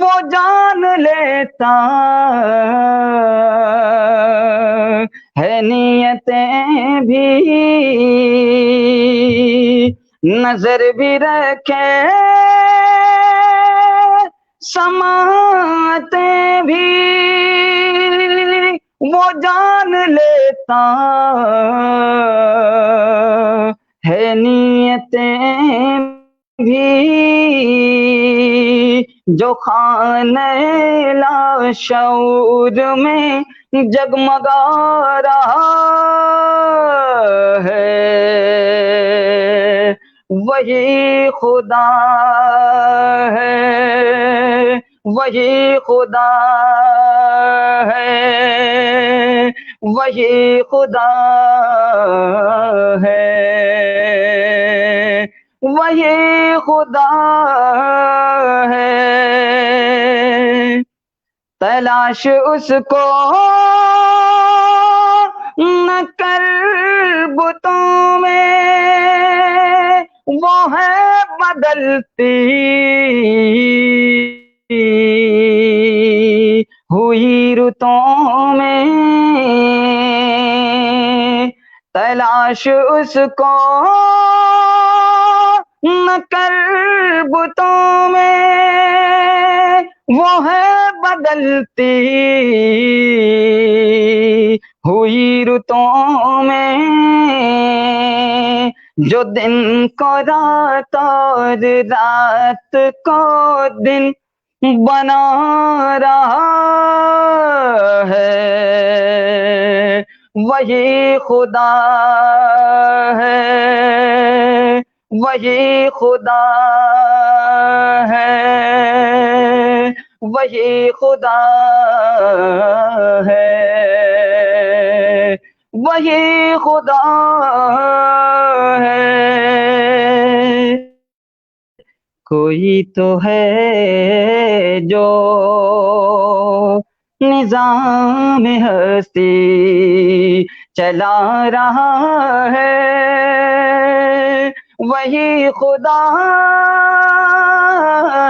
وہ جان لیتا ہے نیتیں بھی، نظر بھی رکھے سماعتیں بھی، وہ جان لیتا ہے نیتیں بھی، جو خانہ لاشعور میں جگمگا رہا ہے، وہی خدا ہے، وہی خدا ہے، وہی خدا ہے، وہی خدا ہے۔ تلاش اس کو نہ کر بتوں میں، وہ ہے بدلتی ہوئی رتوں میں، تلاش اس کو نہ کر بتوں میں، وہ ہے بدلتی ہوئی رتوں میں، جو دن کو رات اور رات کو دن بنا رہا ہے، وہی خدا ہے، وہی خدا ہے، وہی خدا ہے، وہی خدا ہے۔ کوئی تو ہے جو نظام ہستی چلا رہا ہے، وہی خدا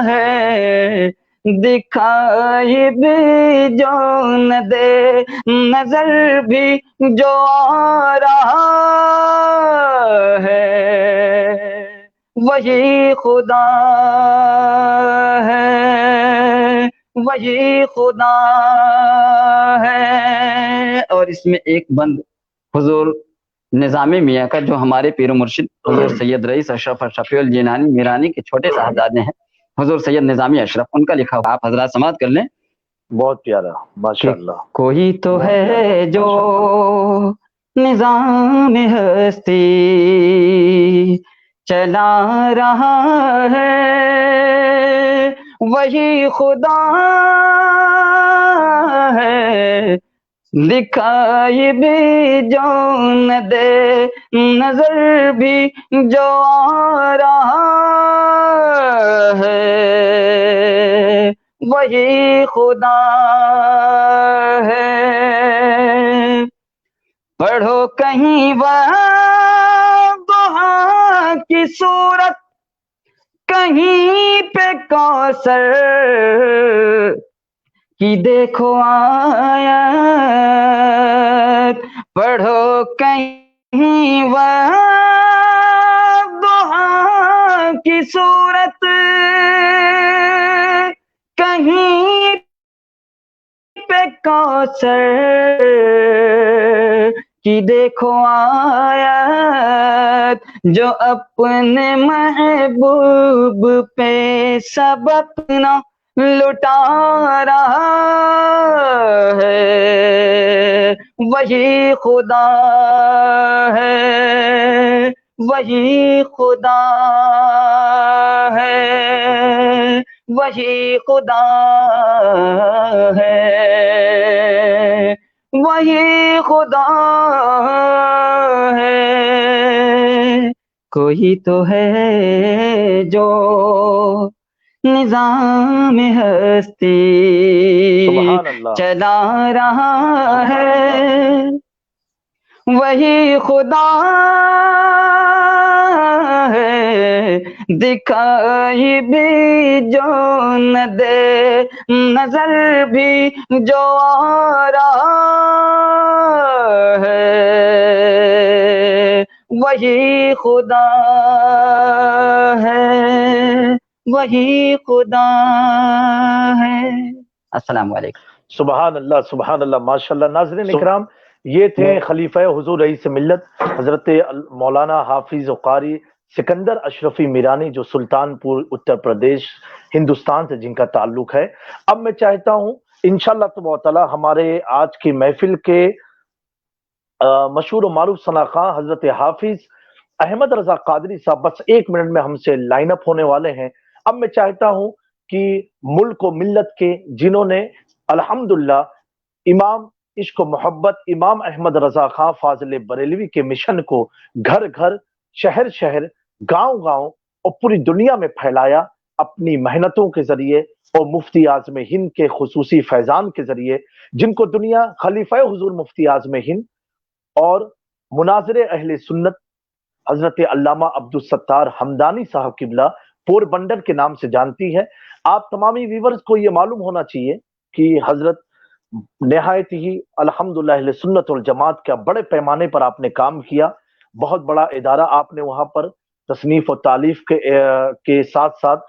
ہے، دکھائی بھی جو نہ دے، نظر بھی جو آ رہا ہے، وہی خدا ہے، وہی خدا ہے۔ اور اس میں ایک بند حضور نظامی میاں کا، جو ہمارے پیر و مرشد حضور سید رئیس اشرف شفیع الجیلانی میرانی کے چھوٹے صاحبزادے ہیں، حضور سید نظامی اشرف، ان کا لکھا ہوا، آپ حضرات سماعت کر لیں۔ بہت پیارا، ماشاءاللہ۔ کوئی تو ہے جو نظام ہستی چلا رہا ہے، وہی خدا ہے، دکھائی بھی جو نہ دے، نظر بھی جو آ رہا ہے، وہی خدا ہے۔ پڑھو کہیں وضحا کی صورت، کہیں پہ کوثر کی دیکھو آیت، پڑھو کہیں وضحا کی صورت، کہیں پہ کوثر کی دیکھو آیت، جو اپنے محبوب پہ سب اپنا لٹا رہا ہے، وہی خدا ہے، وہی خدا ہے، وہی خدا ہے، وہی خدا ہے۔ کوئی تو ہے جو نظام ہستی سبحان اللہ۔ چلا رہا ہے، وہی خدا ہے دکھائی بھی جو نہ دے نظر بھی جو آ رہا ہے وہی خدا ہے وہی خدا ہے۔ السلام علیکم۔ سبحان اللہ ماشاءاللہ۔ ناظرین اکرام، یہ تھے خلیفہ حضور رئیس ملت حضرت مولانا حافظ و قاری سکندر اشرفی میرانی، جو سلطان پور اتر پردیش ہندوستان سے جن کا تعلق ہے۔ اب میں چاہتا ہوں انشاءاللہ تبارک تعالی ہمارے آج کی محفل کے مشہور و معروف ثناءخواں حضرت حافظ احمد رضا قادری صاحب بس 1 منٹ میں ہم سے لائن اپ ہونے والے ہیں۔ اب میں چاہتا ہوں کہ ملک و ملت کے جنہوں نے الحمدللہ امام عشق و محبت امام احمد رضا خان فاضل بریلوی کے مشن کو گھر گھر، شہر شہر، گاؤں گاؤں اور پوری دنیا میں پھیلایا اپنی محنتوں کے ذریعے اور مفتی اعظم ہند کے خصوصی فیضان کے ذریعے، جن کو دنیا خلیفہ حضور مفتی اعظم ہند اور مناظر اہل سنت حضرت علامہ عبدالستار حمدانی صاحب قبلہ پور بندر کے نام سے جانتی ہے۔ آپ تمامی ویورز کو یہ معلوم ہونا چاہیے کہ حضرت نہایت ہی الحمدللہ اہل سنت والجماعت کا بڑے پیمانے پر آپ نے کام کیا، بہت بڑا ادارہ آپ نے وہاں پر تصنیف و تالیف کے ساتھ ساتھ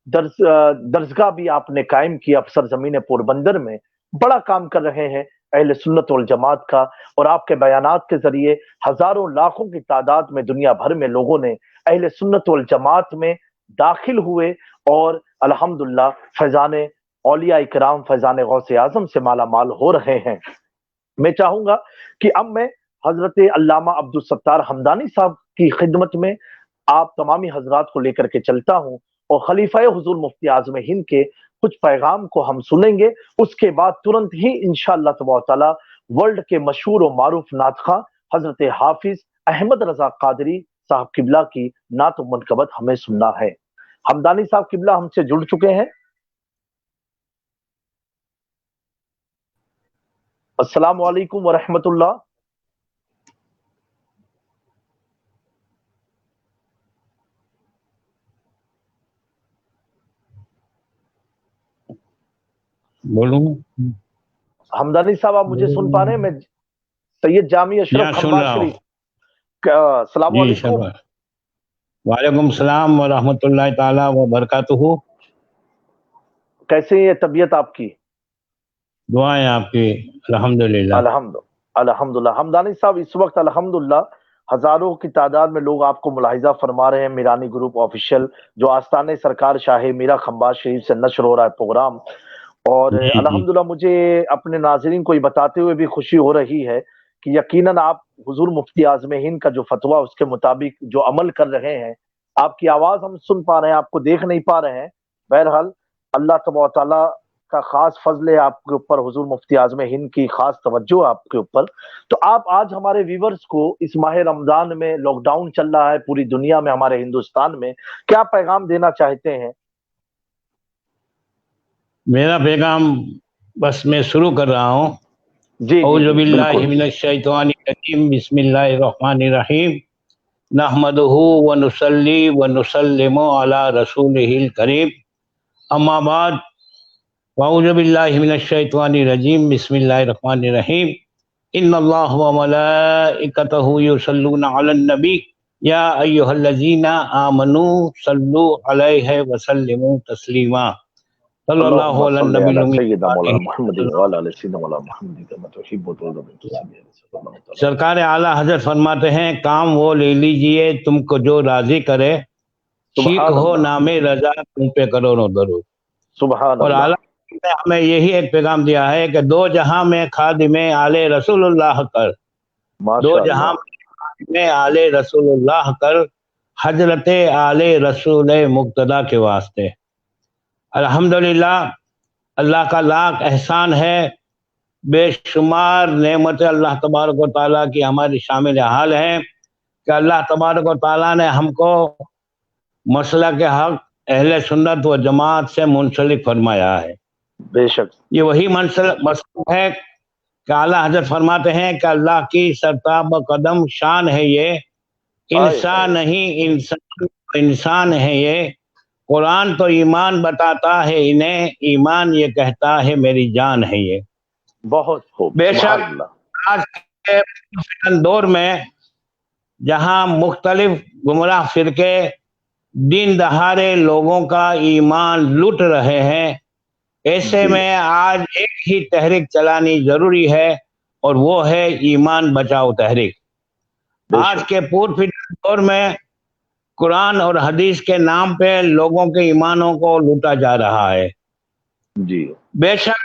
درسگاہ بھی آپ نے قائم کیا سرزمین پوربندر میں، بڑا کام کر رہے ہیں اہل سنت والجماعت کا، اور آپ کے بیانات کے ذریعے ہزاروں لاکھوں کی تعداد میں دنیا بھر میں لوگوں نے اہل سنت والجماعت میں داخل ہوئے اور الحمدللہ فیضان اولیاء اکرام فیضان غوث اعظم سے مالا مال ہو رہے ہیں۔ میں چاہوں گا کہ اب میں حضرت علامہ عبدالستار حمدانی صاحب کی خدمت میں آپ تمامی حضرات کو لے کر کے چلتا ہوں، اور خلیفہ حضور مفتی اعظم ہند کے کچھ پیغام کو ہم سنیں گے۔ اس کے بعد ترنت ہی انشاءاللہ تبارک تعالی ورلڈ کے مشہور و معروف نعت خواں حضرت حافظ احمد رضا قادری صاحب قبلہ کی نعت و منقبت ہمیں سننا ہے۔ حمدانی صاحب قبلہ ہم سے جڑ چکے ہیں۔ السلام علیکم ورحمۃ اللہ۔ بولوں حمدانی صاحب آپ مجھے سن پا رہے ہیں؟ میں سید جامی اشرف سن رہا ہوں۔ السلام جی علیکم۔ وعلیکم السلام ورحمۃ اللہ تعالی وبرکاتہ۔ کیسے ہے طبیعت آپ کی؟ دعائیں آپ کی الحمدللہ۔ الحمدللہ۔ حمدانی صاحب اس وقت الحمدللہ ہزاروں کی تعداد میں لوگ آپ کو ملاحظہ فرما رہے ہیں۔ میرانی گروپ آفیشیل جو آستانے سرکار شاہ میرا خمباز شریف سے نشر ہو رہا ہے پروگرام، اور الحمدللہ مجھے اپنے ناظرین کو یہ بتاتے ہوئے بھی خوشی ہو رہی ہے کہ یقیناً آپ حضور مفتی اعظم ہند کا جو فتویٰ اس کے مطابق جو عمل کر رہے ہیں، آپ کی آواز ہم سن پا رہے ہیں، آپ کو دیکھ نہیں پا رہے ہیں۔ بہرحال اللہ تبارک تعالیٰ کا خاص فضل ہے آپ کے اوپر، حضور مفتی اعظم ہند کی خاص توجہ آپ کے اوپر۔ تو آپ آج ہمارے ویورز کو اس ماہ رمضان میں لاک ڈاؤن چل رہا ہے پوری دنیا میں، ہمارے ہندوستان میں، کیا پیغام دینا چاہتے ہیں؟ میرا پیغام بس میں شروع کر رہا ہوں۔ جی اعوذ باللہ بالکل۔ من الشیطان الرجیم، بسم اللہ الرحمن الرحیم، نحمدہ ونصلی ونسلم علی رسولہ الکریم، اما بعد، اعوذ باللہ من الشیطان الرجیم، بسم اللہ الرحمن الرحیم، ان اللہ وملائکتہ یصلون علی النبی یا ایھا الذین آمنوا صلوا علیہ وسلموا تسلیما، صلی اللہ علی النبی سرکار اعلیٰ حضرت فرماتے ہیں، کام وہ لے لیجئے تم کو جو راضی کرے، شیک ہو نام رضا تم پہ کرو نو درود۔ سبحان اور اللہ۔ اعلیٰ نے ہمیں یہی ایک پیغام دیا ہے کہ دو جہاں میں خادم آل رسول اللہ کر، دو جہاں میں آل رسول اللہ کر، حضرت آل رسول مقتدی کے واسطے۔ الحمدللہ اللہ کا لاکھ احسان ہے، بے شمار نعمت اللہ تبارک و تعالیٰ کی ہماری شامل حال ہے کہ اللہ تبارک و تعالیٰ نے ہم کو مسلک حق اہل سنت و جماعت سے منسلک فرمایا ہے۔ بے شک یہ وہی مسلک ہے کہ اعلیٰ حضرت فرماتے ہیں کہ اللہ کی سرتاب قدم شان ہے یہ انسان نہیں انسان ہے یہ، قرآن تو ایمان بتاتا ہے انہیں، ایمان یہ کہتا ہے میری جان ہے یہ۔ بہت خوب، بے سبحان شک اللہ۔ آج کے فتن دور میں جہاں مختلف گمراہ فرقے دن دہاڑے لوگوں کا ایمان لوٹ رہے ہیں، ایسے میں آج ایک ہی تحریک چلانی ضروری ہے، اور وہ ہے ایمان بچاؤ تحریک۔ آج کے پرفتن دور میں قرآن اور حدیث کے نام پہ لوگوں کے ایمانوں کو لوٹا جا رہا ہے۔ جی بے شک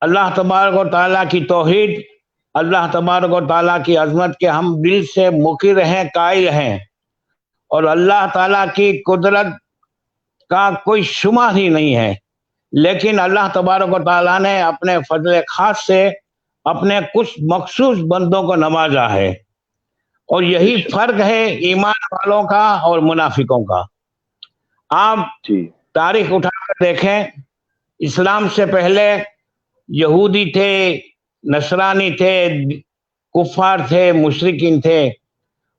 اللہ تبارک و تعالیٰ کی توحید، اللہ تبارک و تعالیٰ کی عظمت کے ہم دل سے مقر ہیں، قائل ہیں، اور اللہ تعالیٰ کی قدرت کا کوئی شمار ہی نہیں ہے، لیکن اللہ تبارک و تعالیٰ نے اپنے فضل خاص سے اپنے کچھ مخصوص بندوں کو نوازا ہے، اور یہی فرق ہے ایمان والوں کا اور منافقوں کا۔ آپ تاریخ اٹھا کر دیکھیں، اسلام سے پہلے یہودی تھے، نصرانی تھے، کفار تھے، مشرکین تھے،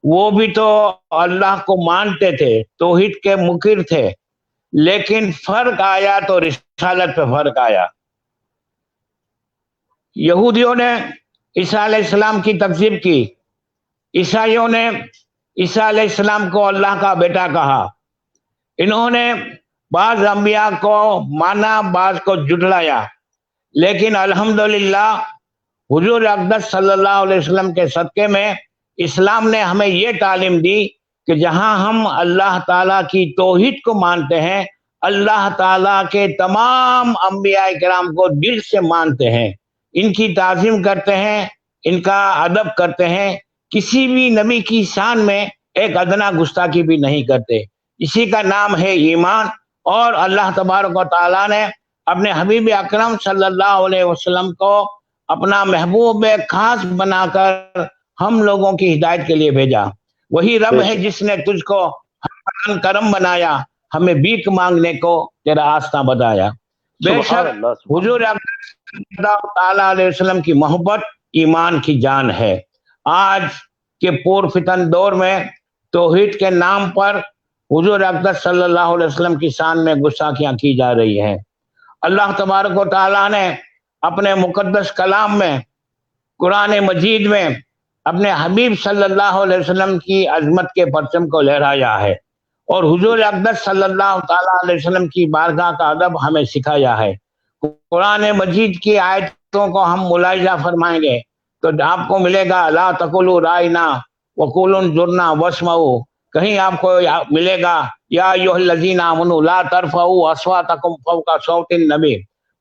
وہ بھی تو اللہ کو مانتے تھے، توحید کے مقر تھے، لیکن فرق آیا تو رسالت پہ فرق آیا۔ یہودیوں نے عیسیٰ علیہ السلام کی تکذیب کی، عیسائیوں نے عیسیٰ علیہ السلام کو اللہ کا بیٹا کہا، انہوں نے بعض انبیاء کو مانا، بعض کو جھٹلایا، لیکن الحمدللہ حضور اقدس صلی اللہ علیہ وسلم کے صدقے میں اسلام نے ہمیں یہ تعلیم دی کہ جہاں ہم اللہ تعالیٰ کی توحید کو مانتے ہیں، اللہ تعالیٰ کے تمام انبیاء کرام کو دل سے مانتے ہیں، ان کی تعظیم کرتے ہیں، ان کا ادب کرتے ہیں، کسی بھی نبی کی شان میں ایک ادنا گستاخی بھی نہیں کرتے، اسی کا نام ہے ایمان۔ اور اللہ تبارک و تعالیٰ نے اپنے حبیب اکرم صلی اللہ علیہ وسلم کو اپنا محبوب خاص بنا کر ہم لوگوں کی ہدایت کے لیے بھیجا۔ وہی رب ہے جس نے تجھ کو کرم بنایا، ہمیں بھیک مانگنے کو تیرا راستہ بتایا۔ بے شک حضور اکرم صلی اللہ تعالیٰ علیہ وسلم کی محبت ایمان کی جان ہے۔ آج کے پرفتن دور میں توحید کے نام پر حضور اقدس صلی اللہ علیہ وسلم کی شان میں گستاخیاں کی جا رہی ہیں۔ اللہ تبارک و تعالیٰ نے اپنے مقدس کلام میں، قرآن مجید میں اپنے حبیب صلی اللہ علیہ وسلم کی عظمت کے پرچم کو لہرایا ہے، اور حضور اقدس صلی اللہ تعالیٰ علیہ وسلم کی بارگاہ کا ادب ہمیں سکھایا ہے۔ قرآن مجید کی آیتوں کو ہم ملاحظہ فرمائیں گے تو آپ کو ملے گا لا تقولوا رائنا وقولوا انظرنا واسمعوا، کہیں آپ کو ملے گا یا ایھا الذین آمنوا لا ترفعوا اصواتکم فوق صوت النبی۔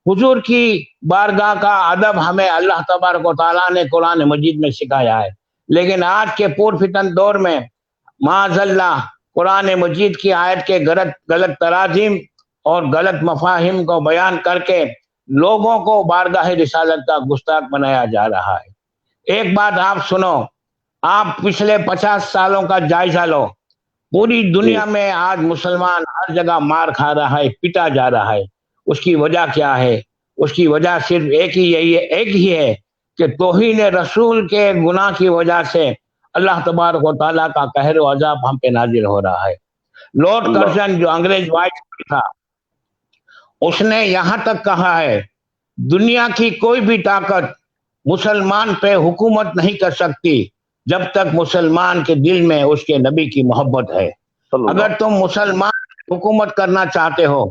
حضور کی بارگاہ کا ادب ہمیں اللہ تبارک و تعالیٰ نے قرآن مجید میں سکھایا ہے، لیکن آج کے پرفتن دور میں معاذ اللہ قرآن مجید کی آیت کے غلط تراجم اور غلط مفاہیم کو بیان کر کے لوگوں کو بارگاہ رسالت کا گستاخ بنایا جا رہا ہے۔ ایک بات آپ سنو، آپ پچھلے 50 سالوں کا جائزہ لو، پوری دنیا میں آج مسلمان ہر جگہ مار کھا رہا ہے، پٹا جا رہا ہے۔ اس کی وجہ کیا ہے؟ اس کی وجہ صرف ایک ہی ہے کہ توہین رسول کے گناہ کی وجہ سے اللہ تبارک و تعالیٰ کا قہر و عذاب ہم پہ نازل ہو رہا ہے۔ لارڈ کرزن جو انگریز وائس تھا، اس نے یہاں تک کہا ہے دنیا کی کوئی بھی طاقت مسلمان پہ حکومت نہیں کر سکتی جب تک مسلمان کے دل میں اس کے نبی کی محبت ہے۔ اگر تم مسلمان حکومت کرنا چاہتے ہو،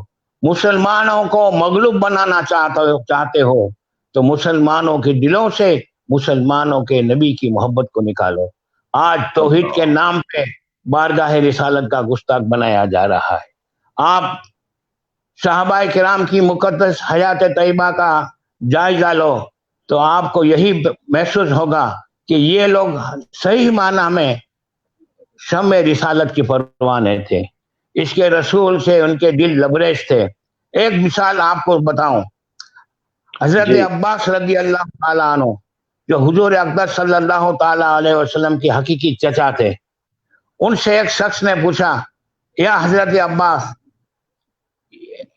مسلمانوں کو مغلوب بنانا چاہتے ہو، تو مسلمانوں کے دلوں سے مسلمانوں کے نبی کی محبت کو نکالو۔ آج توحید کے نام پہ بارگاہ رسالت کا گستاخ بنایا جا رہا ہے۔ آپ صحابہ کرام کی مقدس حیات طیبہ کا جائزہ لو تو آپ کو یہی محسوس ہوگا کہ یہ لوگ صحیح معنی میں شمع رسالت کی پروانے تھے، اس کے رسول سے ان کے دل لبریز تھے۔ ایک مثال آپ کو بتاؤں، حضرت عباس رضی اللہ تعالیٰ عنہ جو حضور اقدس صلی اللہ تعالیٰ علیہ وسلم کی حقیقی چچا تھے، ان سے ایک شخص نے پوچھا یا حضرت عباس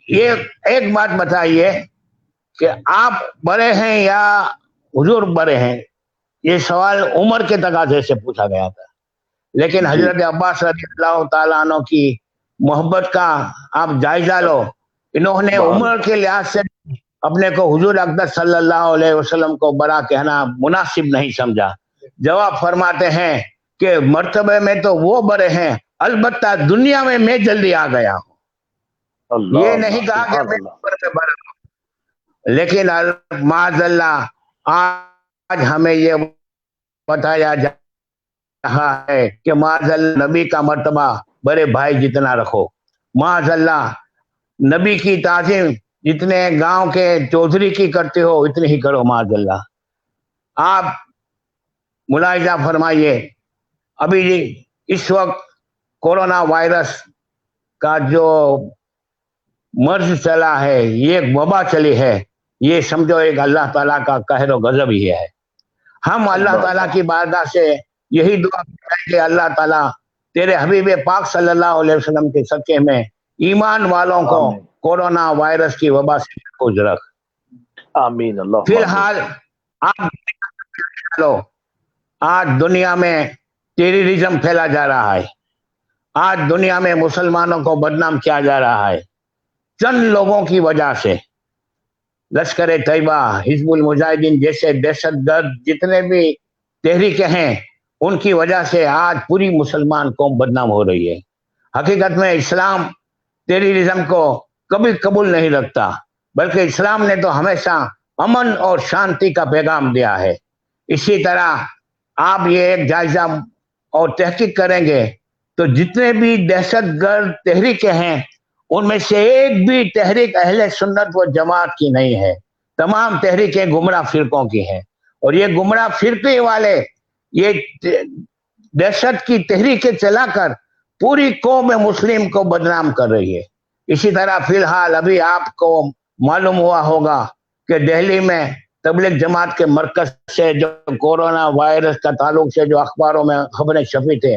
یہ ایک بات بتائیے کہ آپ بڑے ہیں یا حضور بڑے ہیں؟ یہ سوال عمر کے تقاضے سے پوچھا گیا تھا، لیکن حضرت عباس رضی اللہ تعالیٰ عنہ کی محبت کا آپ جائزہ لو، انہوں نے عمر کے لحاظ سے اپنے کو حضور اقدس صلی اللہ علیہ وسلم کو بڑا کہنا مناسب نہیں سمجھا. جواب فرماتے ہیں کہ مرتبے میں تو وہ بڑے ہیں، البتہ دنیا میں جلدی آ گیا ہوں. یہ نہیں کہا کہ میں عمر میں بڑا ہوں، لیکن معاذ اللہ آج ہمیں یہ بتایا جا رہا ہے کہ معاذ اللہ نبی کا مرتبہ بڑے بھائی جتنا رکھو، معاذ اللہ نبی کی تعظیم جتنے گاؤں کے چودھری کی کرتے ہو اتنی ہی کرو. معاذ اللہ آپ ملاحظہ فرمائیے، ابھی اس وقت کورونا وائرس کا جو مرض چلا ہے، یہ ایک وبا چلی ہے، یہ سمجھو ایک اللہ تعالیٰ کا قہر و غضب ہی ہے. ہم اللہ تعالیٰ کی بارگاہ سے یہی دعا کریں کہ اللہ تعالیٰ تیرے حبیب پاک صلی اللہ علیہ وسلم کے صدقے میں ایمان والوں کو کورونا وائرس کی وبا سے محفوظ رکھ. آمین. اللہ. فی الحال آج دنیا میں ٹیررزم پھیلا جا رہا ہے، آج دنیا میں مسلمانوں کو بدنام کیا جا رہا ہے چند لوگوں کی وجہ سے. لشکر طیبہ، حزب المجاہدین جیسے دہشت گرد جتنے بھی تحریکیں ہیں، ان کی وجہ سے آج پوری مسلمان قوم بدنام ہو رہی ہے. حقیقت میں اسلام ٹیررزم کو کبھی قبول نہیں رکھتا، بلکہ اسلام نے تو ہمیشہ امن اور شانتی کا پیغام دیا ہے. اسی طرح آپ یہ ایک جائزہ اور تحقیق کریں گے تو جتنے بھی دہشت گرد تحریکیں ہیں ان میں سے ایک بھی تحریک اہل سنت و جماعت کی نہیں ہے. تمام تحریکیں گمراہ فرقوں کی ہیں، اور یہ گمراہ فرقے والے یہ دہشت کی تحریکیں چلا کر پوری قوم مسلم کو بدنام کر رہی ہے. اسی طرح فی الحال ابھی آپ کو معلوم ہوا ہوگا کہ دہلی میں تبلیغ جماعت کے مرکز سے جو کورونا وائرس کا تعلق سے جو اخباروں میں خبریں چھپی تھے،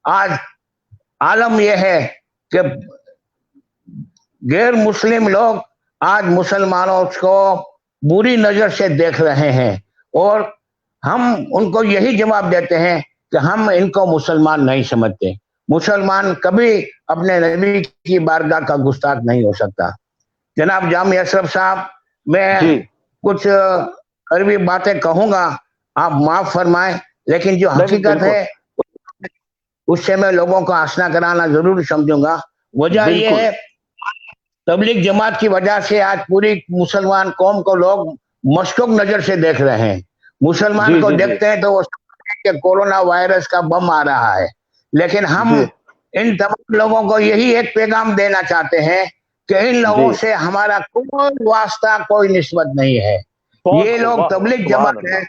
آج عالم یہ ہے کہ غیر مسلم لوگ آج مسلمانوں کو بری نظر سے دیکھ رہے ہیں، اور ہم ان کو یہی جواب دیتے ہیں کہ ہم ان کو مسلمان نہیں سمجھتے. مسلمان کبھی اپنے نبی کی بارگاہ کا گستاخ نہیں ہو سکتا. جناب جامی اشرف صاحب، میں کچھ عربی باتیں کہوں گا، آپ معاف فرمائیں، لیکن جو حقیقت ہے اس سے میں لوگوں کو آشنا کرانا ضرور سمجھوں گا. وجہ یہ ہے تبلیغ جماعت کی وجہ سے آج پوری مسلمان قوم کو لوگ مشکوک نظر سے دیکھ رہے ہیں. مسلمان کو دیکھتے ہیں تو وہ کہ کورونا وائرس کا بم آ رہا ہے، لیکن ہم ان تمام لوگوں کو یہی ایک پیغام دینا چاہتے ہیں کہ ان لوگوں سے ہمارا کوئی واسطہ، کوئی نسبت نہیں ہے. یہ لوگ تبلیغ جماعت ہے،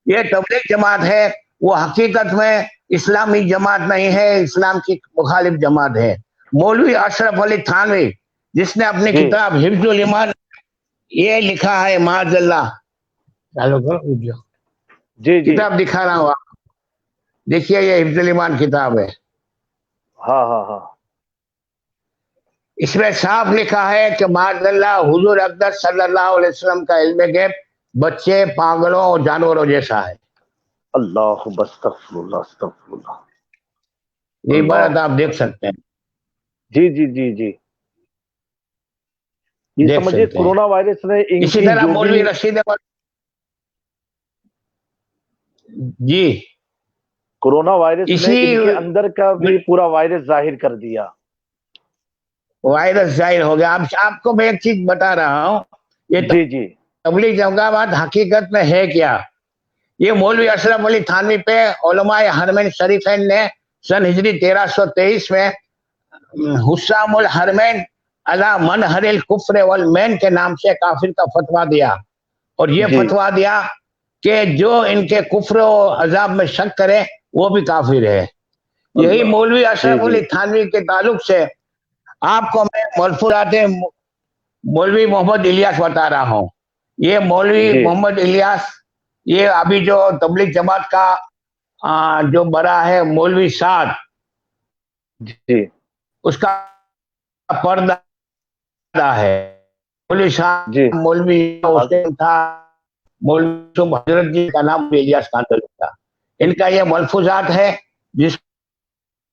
یہ تبلیغ جماعت ہے، وہ حقیقت میں اسلامی جماعت نہیں ہے، اسلام کی مخالف جماعت ہے. مولوی اشرف علی تھانوی جس نے اپنی کتاب حفظ الایمان یہ لکھا ہے، معاذ اللہ کتاب دکھا رہا ہوں، دیکھیے یہ حفظ الایمان کتاب ہے. ہاں اس میں صاف لکھا ہے کہ معاذ اللہ حضور اقدس صلی اللہ علیہ وسلم کا علم غیب بچے، پاگلوں اور جانوروں جیسا ہے. اللہ استغفر اللہ استغفر اللہ. یہ بات آپ دیکھ سکتے ہیں. جی یہ سمجھے کورونا وائرس نے اسی طرح مولوی رشید جی کورونا وائرس نے ان کے اندر کا بھی پورا وائرس ظاہر کر دیا. وائرس ظاہر ہو گیا. آپ کو میں ایک چیز بتا رہا ہوں، یہ جی تبلیغ جماعت حقیقت میں ہے کیا. یہ مولوی اشرف علی تھانوی پہ علماء حرمین شریفین نے سن ہجری 1323 میں حسام الحرمین علی منہر الکفر والمین کے نام سے کافر کا فتویٰ دیا، اور یہ فتویٰ دیا کہ جو ان کے کفر و عذاب میں شک کرے وہ بھی کافر ہے. یہی مولوی اشرف علی تھانوی کے تعلق سے آپ کو میں ملفوظات مولوی محمد الیاس بتا رہا ہوں. یہ مولوی محمد الیاس، یہ ابھی جو تبلیغ جماعت کا جو بڑا ہے مولوی سعد، اس کا پردہ ہے. مولوی سعد مولوی تھا، مولوی حضرت جی کا نام الیاس کانتل تھا. ان کا یہ ملفوظات ہے جس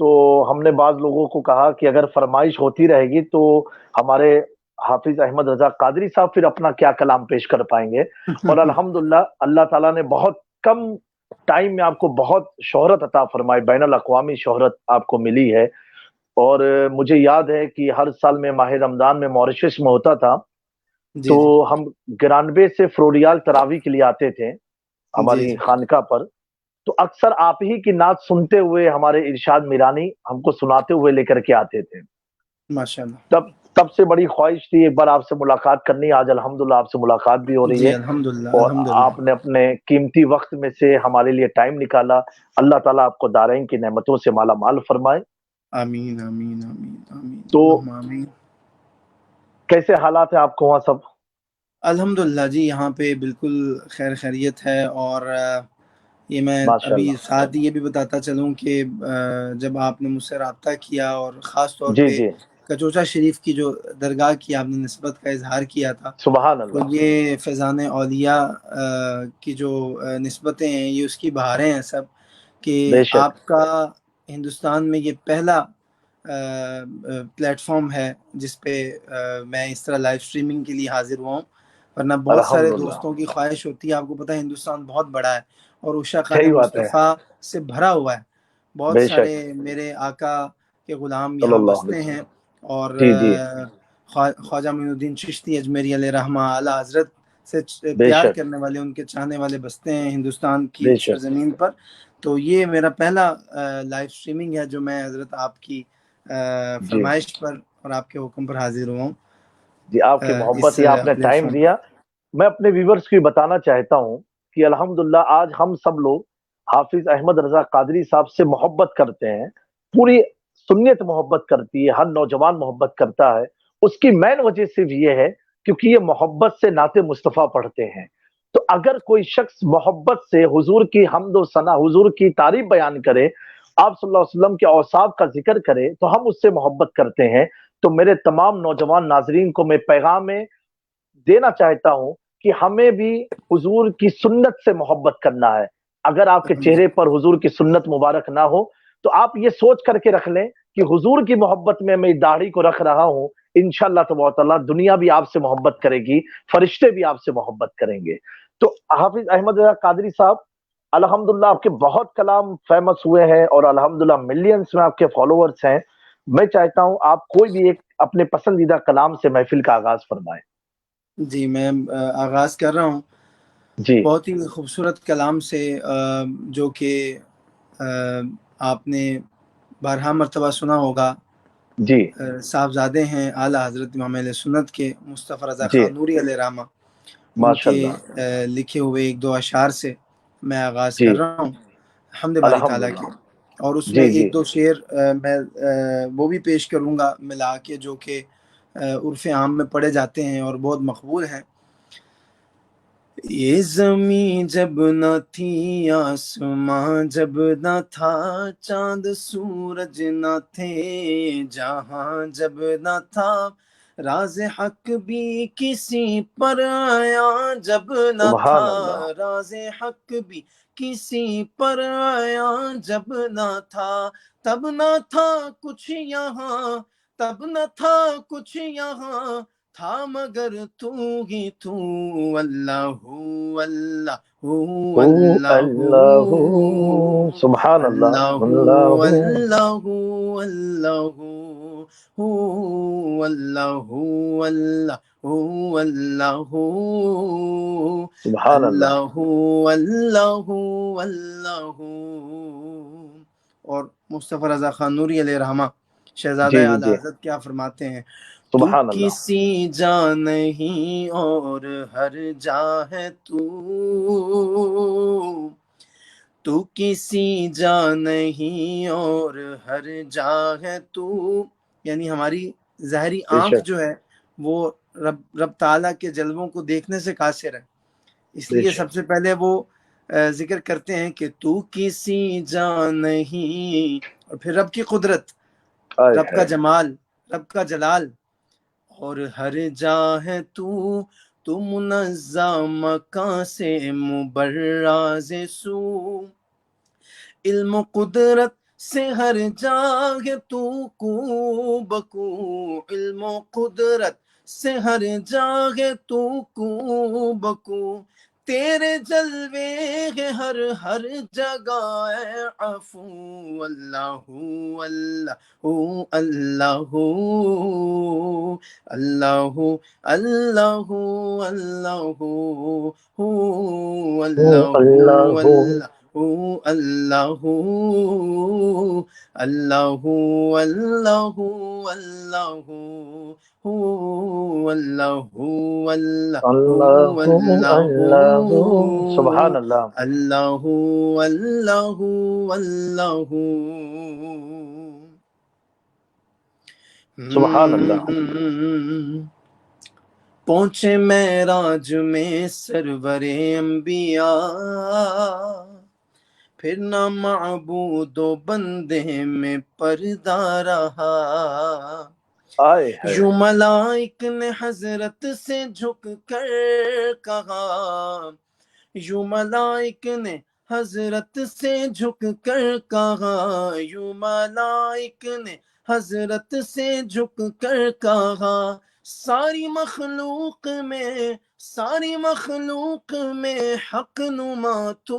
تو ہم نے بعض لوگوں کو کہا کہ اگر فرمائش ہوتی رہے گی تو ہمارے حافظ احمد رضا قادری صاحب پھر اپنا کیا کلام پیش کر پائیں گے. اور الحمدللہ اللہ تعالیٰ نے بہت کم ٹائم میں آپ کو بہت شہرت عطا فرمائی، بین الاقوامی شہرت آپ کو ملی ہے. اور مجھے یاد ہے کہ ہر سال میں ماہ رمضان میں ماریشس میں ہوتا تھا جی تو جی ہم گرانبے سے فروریال تراوی کے لیے آتے تھے جی ہماری جی خانقاہ پر. تو اکثر آپ ہی کی نعت سنتے ہوئے ہمارے ارشاد میرانی ہم کو سناتے ہوئے لے کر کے آتے تھے. ماشاء اللہ. تب سے بڑی خواہش تھی ایک بار آپ سے ملاقات کرنی. آج الحمدللہ آپ سے ملاقات بھی ہو رہی جی ہے الحمدللہ اور الحمدللہ. آپ نے اپنے قیمتی وقت میں سے ہمارے لیے ٹائم نکالا. اللہ تعالیٰ آپ کو دارین کی نعمتوں سے مالا مال فرمائے. آمین آمین آمین آمین تو اللہم آمین. کیسے حالات ہیں آپ کو وہاں سب؟ الحمدللہ جی یہاں پہ بالکل خیر خیریت ہے. اور یہ میں ماشاء ابھی اللہ. ساتھ یہ بھی بتاتا چلوں کہ جب آپ نے مجھ سے رابطہ کیا اور خاص طور جی پہ جی کچوچا شریف کی جو درگاہ کی آپ نے نسبت کا اظہار کیا تھا، سبحان تو اللہ. یہ فیضان اولیاء کی جو نسبتیں ہیں یہ اس کی بہاریں ہیں سب، کہ بے شک. آپ کا ہندوستان میں یہ پہلا پلیٹ فارم ہے جس پہ میں اس طرح لائیو سٹریمنگ کے لیے حاضر ہوا ہوں. ورنہ بہت سارے الحمدللہ. دوستوں کی خواہش ہوتی ہے، آپ کو پتہ ہے ہندوستان بہت بڑا ہے اور عشاق صحیح بات ہے. مصطفیٰ سے بھرا ہوا ہے. بہت بے سارے شک. میرے آقا کے غلام صلی یہاں اللہ علیہ بستے ہیں. وسلم. اور جی جی. خواجہ معین الدین چشتی اجمیری علیہ رحمہ اعلیٰ حضرت سے بے پیار شک. کرنے والے، ان کے چاہنے والے بستے ہیں ہندوستان کی بے شک. سرزمین پر. تو یہ میرا پہلا لائیو سٹریمنگ ہے جو میں حضرت آپ کی جی فرمائش پر اور آپ کے حکم پر حاضر ہوا ہوں جی. آپ کی اس محبت یا آپ نے پلیٹ ٹائم فارم پر. دیا. میں اپنے ویورز کو بھی بتانا چاہتا ہوں کہ الحمدللہ آج ہم سب لوگ حافظ احمد رضا قادری صاحب سے محبت کرتے ہیں. پوری سنت محبت کرتی ہے، ہر نوجوان محبت کرتا ہے. اس کی مین وجہ صرف یہ ہے کیونکہ یہ محبت سے نعت مصطفیٰ پڑھتے ہیں. تو اگر کوئی شخص محبت سے حضور کی حمد و ثنا، حضور کی تعریف بیان کرے، آپ صلی اللہ علیہ وسلم کے اوصاف کا ذکر کرے تو ہم اس سے محبت کرتے ہیں. تو میرے تمام نوجوان ناظرین کو میں پیغام دینا چاہتا ہوں کہ ہمیں بھی حضور کی سنت سے محبت کرنا ہے. اگر آپ کے چہرے پر حضور کی سنت مبارک نہ ہو تو آپ یہ سوچ کر کے رکھ لیں کہ حضور کی محبت میں میں داڑھی کو رکھ رہا ہوں. انشاءاللہ تبارک تعالیٰ دنیا بھی آپ سے محبت کرے گی، فرشتے بھی آپ سے محبت کریں گے. تو حافظ احمد رضا قادری صاحب الحمدللہ آپ کے بہت کلام فیمس ہوئے ہیں اور الحمدللہ ملینز میں آپ کے فالوورز ہیں. میں چاہتا ہوں آپ کوئی بھی ایک اپنے پسندیدہ کلام سے محفل کا آغاز فرمائیں. جی میں آغاز کر رہا ہوں جی بہت ہی خوبصورت کلام سے، جو کہ آپ نے بارہا مرتبہ سنا ہوگا. جی صاحبزادے ہیں اعلیٰ حضرت امام علیہ سنت کے مصطفیٰ رضا جی. خان نوری علیہ رحمہ، ان ماشاء کے اللہ. لکھے ہوئے ایک دو اشعار سے میں آغاز جی کر رہا ہوں حمد باری تعالیٰ کے. الحمدللہ. اور اس میں جی جی ایک دو شعر میں وہ بھی پیش کروں گا ملا کے، جو کہ عرف عام میں پڑھے جاتے ہیں اور بہت مقبول ہیں. یہ زمین جب نہ تھی، آسماں جب نہ تھا، چاند سورج نہ تھے، جہاں جب نہ تھا، راز حق بھی کسی پر آیا جب نہ تھا، سبحان اللہ. راز حق بھی کسی پر آیا جب نہ تھا. تب نہ تھا کچھ یہاں، تب نہ تھا کچھ یہاں، تھا مگر تو ہی تو، اللہ اللہ اللہ اللہ. سبحان اللہ. اللہ اللہ. اللہ اللہ اللہ اللہ سبحان اللہ. اللہ اللہ اللہ. اور مصطفیٰ رضا خان نوری علیہ رحمہ شہزادہ جی جی اعلیٰ جی. حضرت کیا فرماتے ہیں؟ تو سبحان اللہ. کسی جا نہیں اور ہر جا ہے تو کسی جا نہیں اور ہر جا ہے تو. یعنی ہماری ظاہری بے آنکھ شک. جو ہے وہ رب تعالیٰ کے جلووں کو دیکھنے سے قاصر ہے، اس بے لیے شک. سب سے پہلے وہ ذکر کرتے ہیں کہ تو کسی جا نہیں، اور پھر رب کی قدرت، آئے رب کا ہے. جمال، رب کا جلال. اور ہر جا ہے تو منزہ مکان سے مبرز سو، علم و قدرت سے ہر جاگ تو کو بکو علم و قدرت سے ہر جاگ تو کو بکو تیرے جلوے ہیں ہر جگہ اے عفو اللہ اللہ اللہ اللہ اللہ اللہ اللہ اللہ اللہ اللہ اللہ اللہ اللہ سبحان اللہ اللہ اللہ اللہ سبحان اللہ پہنچے معراج میں سرور انبیاء پھر نہ معبود و بندے میں پردہ رہا آئے ہے یوں ملائک نے حضرت سے جھک کر کہا یوں ملائک نے حضرت سے جھک کر کہا یوں ملائک نے حضرت سے جھک کر کہا ساری مخلوق میں حق نما تو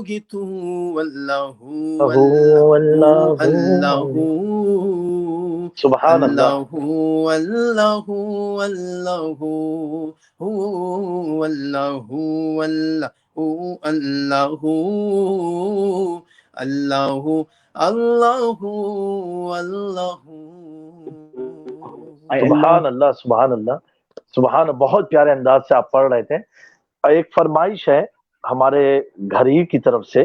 ہی تو اللہ اللہ اللہ سبحان اللہ اللہ اللہ اللہ اللہ اللہ اللہ اللہ سبحان اللہ سبحان اللہ سبحان، بہت پیارے انداز سے آپ پڑھ رہے تھے. ایک فرمائش ہے ہمارے گھر ہی کی طرف سے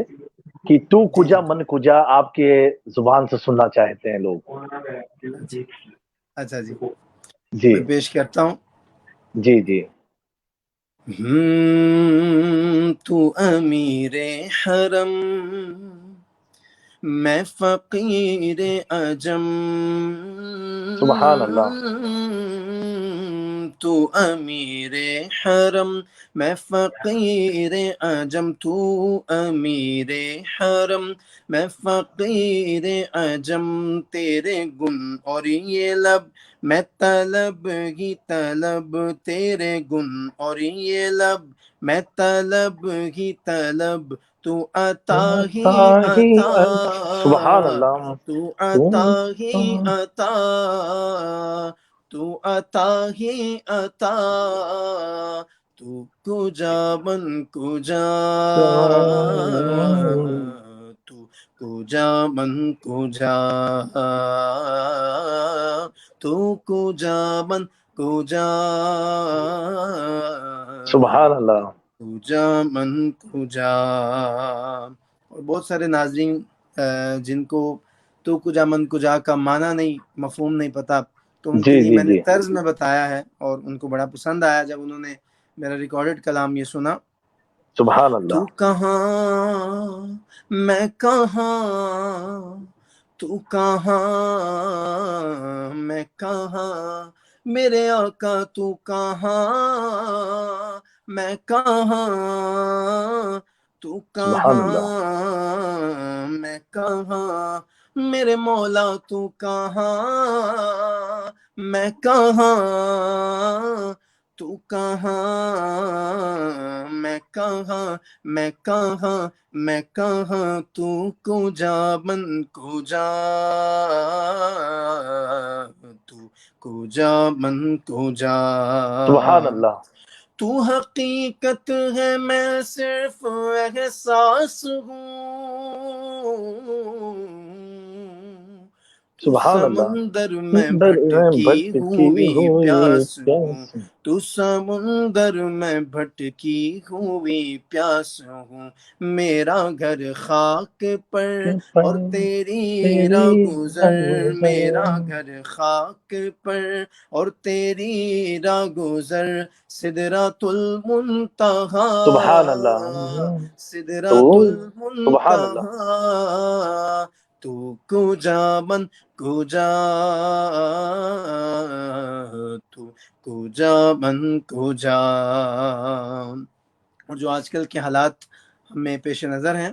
کہ تو کجا من کجا آپ کے زبان سے سننا چاہتے ہیں لوگ. اچھا جی جی میں پیش کرتا ہوں. جی جی تو امیر حرم میں فقیر عجم سبحان اللہ تو امیر حرم میں فقیر عجم تو امیر حرم میں فقیر عجم تیرے گن اور یہ لب میں طلب ہی طلب تیرے گن اور یہ لب میں طلب ہی طلب تو عطا ہی عطا سبحان اللہ تو عطا ہی عطا تو عطا ہی عطا تو کجا من کجا تو کجا من کجا تو کجا من کجا سبحان اللہ کجا من کجا. اور بہت سارے ناظرین جن کو تو کجا من کجا کا معنی نہیں، مفہوم نہیں پتا، تو ان کے جی لیے جی میں نے جی طرز میں بتایا ہے اور ان کو بڑا پسند آیا جب انہوں نے میرا ریکارڈڈ کلام یہ سنا. سبحان تو اللہ کہاں میں کہاں تو کہاں میں کہاں میرے آقا تو کہاں میں کہاں تو سبحان کہاں میں کہاں میرے مولا تو کہاں میں کہاں تو کہاں میں کہاں میں کہاں میں کہاں تو کجا من کجا تو کجا من کجا سبحان اللہ تو حقیقت ہے میں صرف احساس ہوں تو سبحان اللہ سمندر میں بھٹکی ہوئی پیاس ہوں پیاس تو سمندر میں بھٹکی ہوئی پیاس ہوں میرا گھر خاک پر اور تیری راہ گزر میرا گھر خاک پر اور تیری راہ گزر سدرۃ المنتہا سبحان اللہ سدرۃ سبحان اللہ المنتہا تو کجا من کجا تو کجا من کجا. اور جو آج کل کے حالات ہمیں پیش نظر ہیں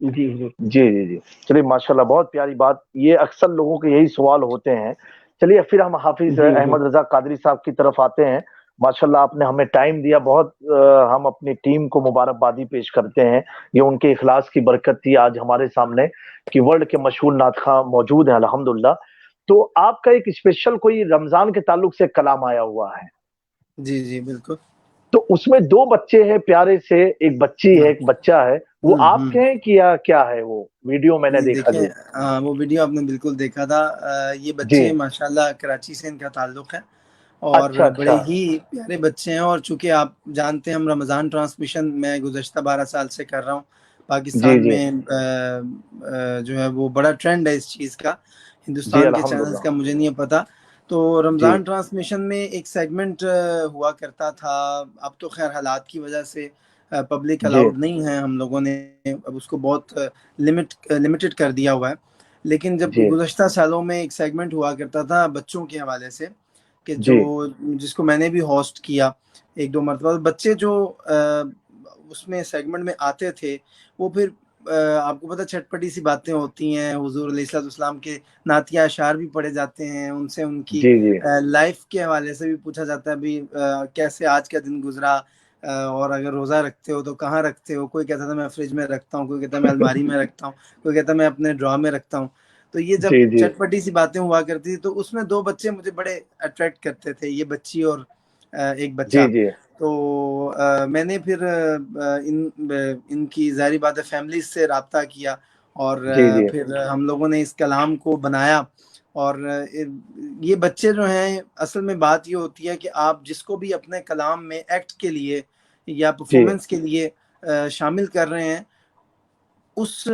جی حضور. جی جی جی چلیے ماشاءاللہ بہت پیاری بات. یہ اکثر لوگوں کے یہی سوال ہوتے ہیں. چلیے پھر ہم حافظ جی احمد رضا قادری صاحب کی طرف آتے ہیں. ماشاءاللہ آپ نے ہمیں ٹائم دیا بہت. ہم اپنی ٹیم کو مبارکبادی پیش کرتے ہیں. یہ ان کے اخلاص کی برکت تھی آج ہمارے سامنے کہ ورلڈ کے مشہور نعت خواں موجود ہیں الحمدللہ. تو آپ کا ایک اسپیشل کوئی رمضان کے تعلق سے کلام آیا ہوا ہے. جی جی بالکل. تو اس میں 2 بچے ہیں پیارے سے, ایک بچی ہے ایک بچہ ہے. وہ آپ کے ہیں کہ کیا ہے؟ وہ ویڈیو میں نے نہیں دیکھا. دیکھیں جو وہ ویڈیو آپ نے بالکل دیکھا تھا. یہ جی بچے ماشاءاللہ کراچی سے ان کا تعلق ہے اور اچھا بڑے اچھا ہی پیارے بچے ہیں. اور چونکہ آپ جانتے ہیں ہم رمضان ٹرانسمیشن میں گزشتہ 12 سال سے کر رہا ہوں. جی پاکستان جی میں جو ہے وہ بڑا ٹرینڈ ہے اس چیز کا. جی ہندوستان کے چینلز الحمدللہ. کا مجھے نہیں پتا. تو جی رمضان ٹرانسمیشن میں ایک سیگمنٹ ہوا کرتا تھا. اب تو خیر حالات کی وجہ سے پبلک جی الاؤڈ نہیں ہے. ہم لوگوں نے اب اس کو بہت لمیٹڈ کر دیا ہوا ہے. لیکن جب جی گزشتہ سالوں میں ایک سیگمنٹ ہوا کرتا تھا بچوں کے حوالے سے کہ جی جس کو میں نے بھی ہوسٹ کیا 1-2 مرتبہ. بچے جو اس میں سیگمنٹ میں آتے تھے وہ پھر آپ کو پتہ چٹ پٹی سی باتیں ہوتی ہیں. حضور علیہ الصلوۃ والسلام کے نعتیہ اشعار بھی پڑھے جاتے ہیں. ان سے ان کی جی جی لائف کے حوالے سے بھی پوچھا جاتا ہے بھی کیسے آج کا دن گزرا اور اگر روزہ رکھتے ہو تو کہاں رکھتے ہو. کوئی کہتا تھا میں فریج میں رکھتا ہوں, کوئی کہتا ہے میں الماری میں رکھتا ہوں, کوئی کہتا ہے میں اپنے ڈرا میں رکھتا ہوں. تو یہ جب جی جی چٹ پٹی سی باتیں ہوا کرتی تھی تو اس میں 2 بچے مجھے بڑے اٹریکٹ کرتے تھے, یہ بچی اور ایک بچہ. جی جی تو میں نے پھر ان کی ظاہری بات ہے فیملیز سے رابطہ کیا اور جی جی پھر ہم لوگوں نے اس کلام کو بنایا. اور یہ بچے جو ہیں اصل میں بات یہ ہوتی ہے کہ آپ جس کو بھی اپنے کلام میں ایکٹ کے لیے یا جی پرفارمنس کے لیے شامل کر رہے ہیں اس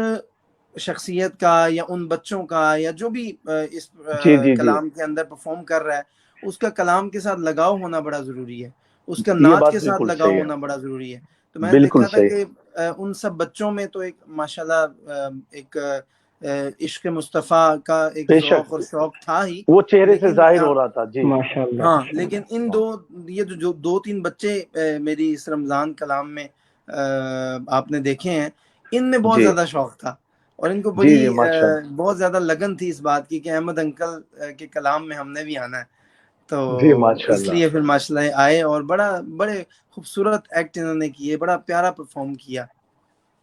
شخصیت کا یا ان بچوں کا یا جو بھی اس جی جی جی کلام کے اندر پرفارم کر رہا ہے اس کا کلام کے ساتھ لگاؤ ہونا بڑا ضروری ہے. اس کا یہ نعت بات کے ساتھ بالکل لگاؤ صحیح ہے. ہونا بڑا ضروری ہے. تو میں نے بالکل دیکھا تھا صحیح. کہ ان سب بچوں میں تو ایک ماشاءاللہ ایک عشق مصطفیٰ کا ایک بے ذوق شک اور شوق تھا ہی. وہ چہرے سے لیکن ظاہر ہو رہا تھا. جی ماشاءاللہ. ہاں لیکن ان یہ جو 2-3 بچے میری اس رمضان کلام میں آپ نے دیکھے ہیں ان میں بہت جی زیادہ شوق تھا اور ان کو جی بڑی جی ماشاء اللہ. بہت زیادہ لگن تھی اس بات کی کہ احمد انکل کے کلام میں ہم نے بھی آنا ہے. تو جی ماشاء اس اللہ لیے پھر ماشاءاللہ آئے اور بڑے خوبصورت ایکٹ انہوں نے کیے, بڑا پیارا پرفارم کیا.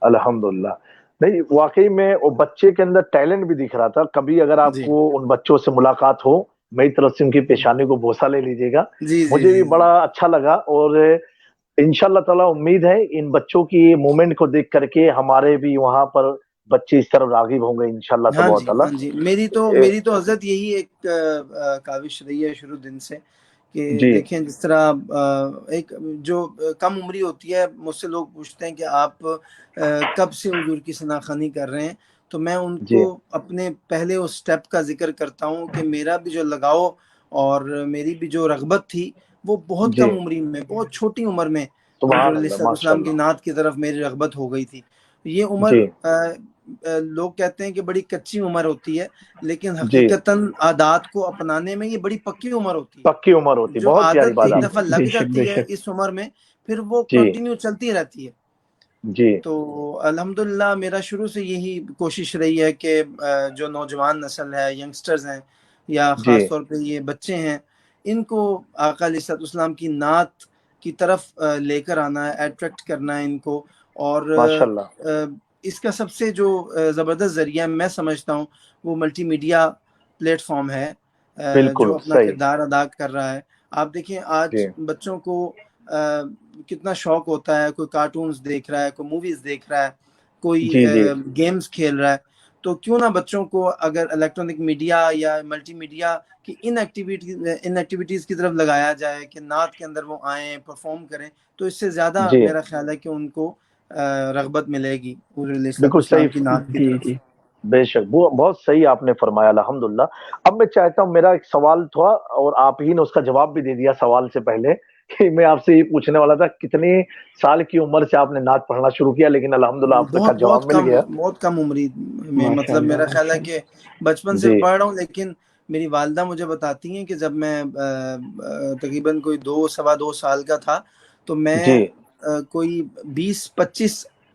الحمدللہ. نہیں واقعی میں وہ بچے کے اندر ٹیلنٹ بھی دکھ رہا تھا. کبھی اگر آپ جی کو ان بچوں سے ملاقات ہو میری طرف سے ان کی پیشانی کو بوسہ لے لیجیے گا. جی جی مجھے بھی جی بڑا اچھا لگا اور انشاءاللہ تعالی امید ہے ان بچوں کی مومنٹ کو دیکھ کر کے ہمارے بھی وہاں پر بچے اس طرح راغب ہوں گے انشاءاللہ ہاں تبارک جی تعالی. ہاں جی. میری تو حضرت یہی ایک کاوش رہی ہے شروع دن سے کہ جی دیکھیں جس طرح ایک جو کم عمری ہوتی ہے مجھ سے لوگ پوچھتے ہیں کہ آپ کب سے حضور کی ثنا خوانی کر رہے ہیں. تو میں ان کو جی اپنے پہلے اس سٹیپ کا ذکر کرتا ہوں کہ میرا بھی جو لگاؤ اور میری بھی جو رغبت تھی وہ بہت جی کم عمری میں بہت چھوٹی عمر میں حضور سبحان علیہ اللہ ماشاء السلام کی اللہ. نعت کی طرف میری رغبت ہو گئی تھی. یہ عمر جی لوگ کہتے ہیں کہ بڑی کچی عمر ہوتی ہے لیکن جی حقیقتاً عادات کو اپنانے میں یہ بڑی پکی عمر ہوتی ہے. پکی عمر ہوتی. جو بہت پیاری عادت بات ایک جی آپ دفعہ نے. لگ بے شک بے جاتی ہے شک. اس عمر میں پھر وہ جی کنٹینیو چلتی رہتی ہے. جی تو الحمدللہ میرا شروع سے یہی کوشش رہی ہے کہ جو نوجوان نسل ہے ینگسٹرز ہیں یا جی خاص طور پہ یہ بچے ہیں ان کو آقا علیہ الصلوۃ والسلام کی نعت کی طرف لے کر آنا ہے, اٹریکٹ کرنا ہے ان کو. اور ماشاء اللہ. اس کا سب سے جو زبردست ذریعہ میں سمجھتا ہوں وہ ملٹی میڈیا پلیٹ فارم ہے جو بالکل اپنا صحیح. کردار ادا کر رہا ہے. آپ دیکھیں جی آج بچوں کو کتنا شوق ہوتا ہے, کوئی کارٹونز دیکھ رہا ہے, کوئی موویز دیکھ رہا ہے, کوئی جی جی گیمز کھیل رہا ہے. تو کیوں نہ بچوں کو اگر الیکٹرانک میڈیا یا ملٹی میڈیا کی ان ایکٹیویٹیز کی طرف لگایا جائے کہ نعت کے اندر وہ آئیں پرفارم کریں تو اس سے زیادہ جی میرا خیال ہے کہ ان کو رغبت ملے گی حضور علیہ الصلوۃ بالکل والسلام کی صحیح. نعت کی جی طرف. جی بے شک وہ بہت صحیح آپ نے فرمایا الحمدللہ. اب میں چاہتا ہوں میرا ایک سوال تھا اور آپ ہی نے اس کا جواب بھی دے دیا سوال سے پہلے کہ میں آپ سے یہ پوچھنے والا تھا کتنی سال کی عمر سے آپ نے نعت پڑھنا شروع کیا, لیکن الحمدللہ آپ کا جواب مل گیا. بہت کم عمری میں, مطلب ماشاءاللہ میرا خیال ہے ماشاءاللہ. کہ بچپن سے جی پڑھ رہا ہوں. لیکن میری والدہ مجھے بتاتی ہیں کہ جب میں تقریباً کوئی 2 سوا 2 سال کا تھا تو میں جی کوئی 20-25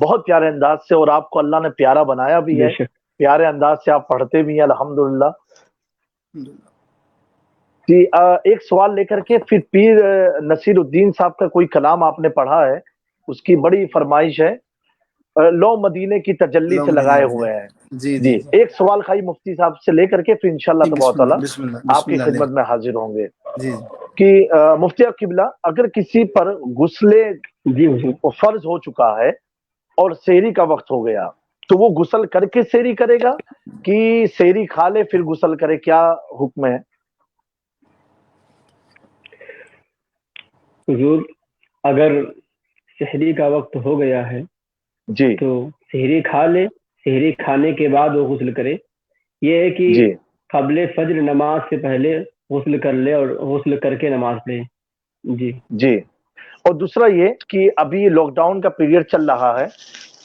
بہت پیارے انداز سے، اور آپ کو اللہ نے پیارا بنایا بھی ہے، پیارے انداز سے آپ پڑھتے بھی ہیں الحمدللہ. جی ایک سوال لے کر کے پھر پیر نصیر الدین صاحب کا کوئی کلام آپ نے پڑھا ہے، اس کی بڑی فرمائش ہے، لو مدینے کی تجلی سے لگائے ہوئے ہیں. جی ایک سوال خائی مفتی صاحب سے لے کر کے پھر انشاءاللہ تبارک تعالی آپ کی خدمت میں حاضر ہوں گے. کہ مفتی قبلہ اگر کسی پر غسل فرض ہو چکا ہے اور سحری کا وقت ہو گیا تو وہ غسل کر کے سحری کرے گا کہ سحری کھا لے پھر غسل کرے، کیا حکم ہے؟ حضور اگر سحری کا وقت ہو گیا ہے جی تو سحری کھا لے، سحری کھانے کے بعد وہ غسل کرے. یہ ہے کہ جی قبل فجر نماز سے پہلے غسل کر لے اور غسل کر کے نماز پڑھے. جی جی. اور دوسرا یہ کہ ابھی لاک ڈاؤن کا پیریڈ چل رہا ہے،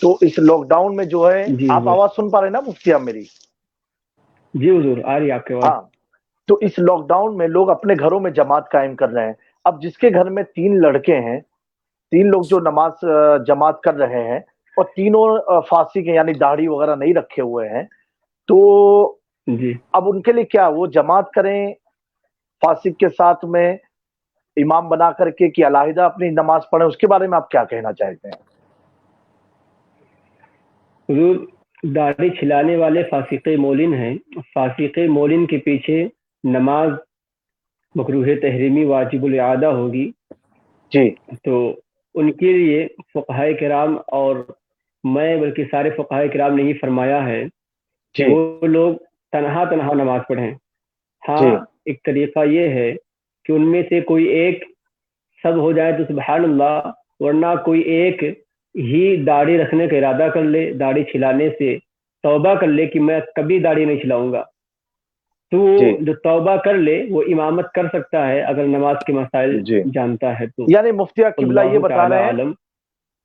تو اس لاک ڈاؤن میں جو ہے جی آپ حضور. آواز سن پا رہے ہیں نا مفتی آپ میری؟ جی حضور آ رہی ہے آپ کے آواز. ہاں. تو اس لاک ڈاؤن میں لوگ اپنے گھروں میں جماعت قائم کر رہے ہیں. اب جس کے گھر میں 3 لڑکے ہیں، 3 لوگ جو نماز جماعت کر رہے ہیں اور تینوں فاسق ہیں یعنی داڑھی وغیرہ نہیں رکھے ہوئے ہیں، تو جی اب ان کے لیے کیا وہ جماعت کریں فاسق کے ساتھ میں امام بنا کر کے کہ علیحدہ اپنی نماز پڑھیں؟ اس کے بارے میں آپ کیا کہنا چاہتے ہیں؟ حضور داڑھی چھلانے والے فاسق مولن ہیں. فاسق مولن کے پیچھے نماز مکروہ تحریمی واجب الاعادہ ہوگی. جی تو ان کے لیے فقہائے کرام اور میں بلکہ سارے فقہائے کرام نے یہ فرمایا ہے کہ جی وہ لوگ تنہا نماز پڑھیں. ہاں جی ایک طریقہ یہ ہے کہ ان میں سے کوئی ایک سب ہو جائے تو سبحان اللہ، ورنہ کوئی ایک ہی داڑھی رکھنے کا ارادہ کر لے، داڑھی چھلانے سے توبہ کر لے کہ میں کبھی داڑھی نہیں چھلاؤں گا. تو جی جو توبہ کر لے وہ امامت کر سکتا ہے اگر نماز کے مسائل جی. جانتا ہے تو. یعنی مفتی قبلہ یہ اللہ بتا تعالی رہے ہیں عالم.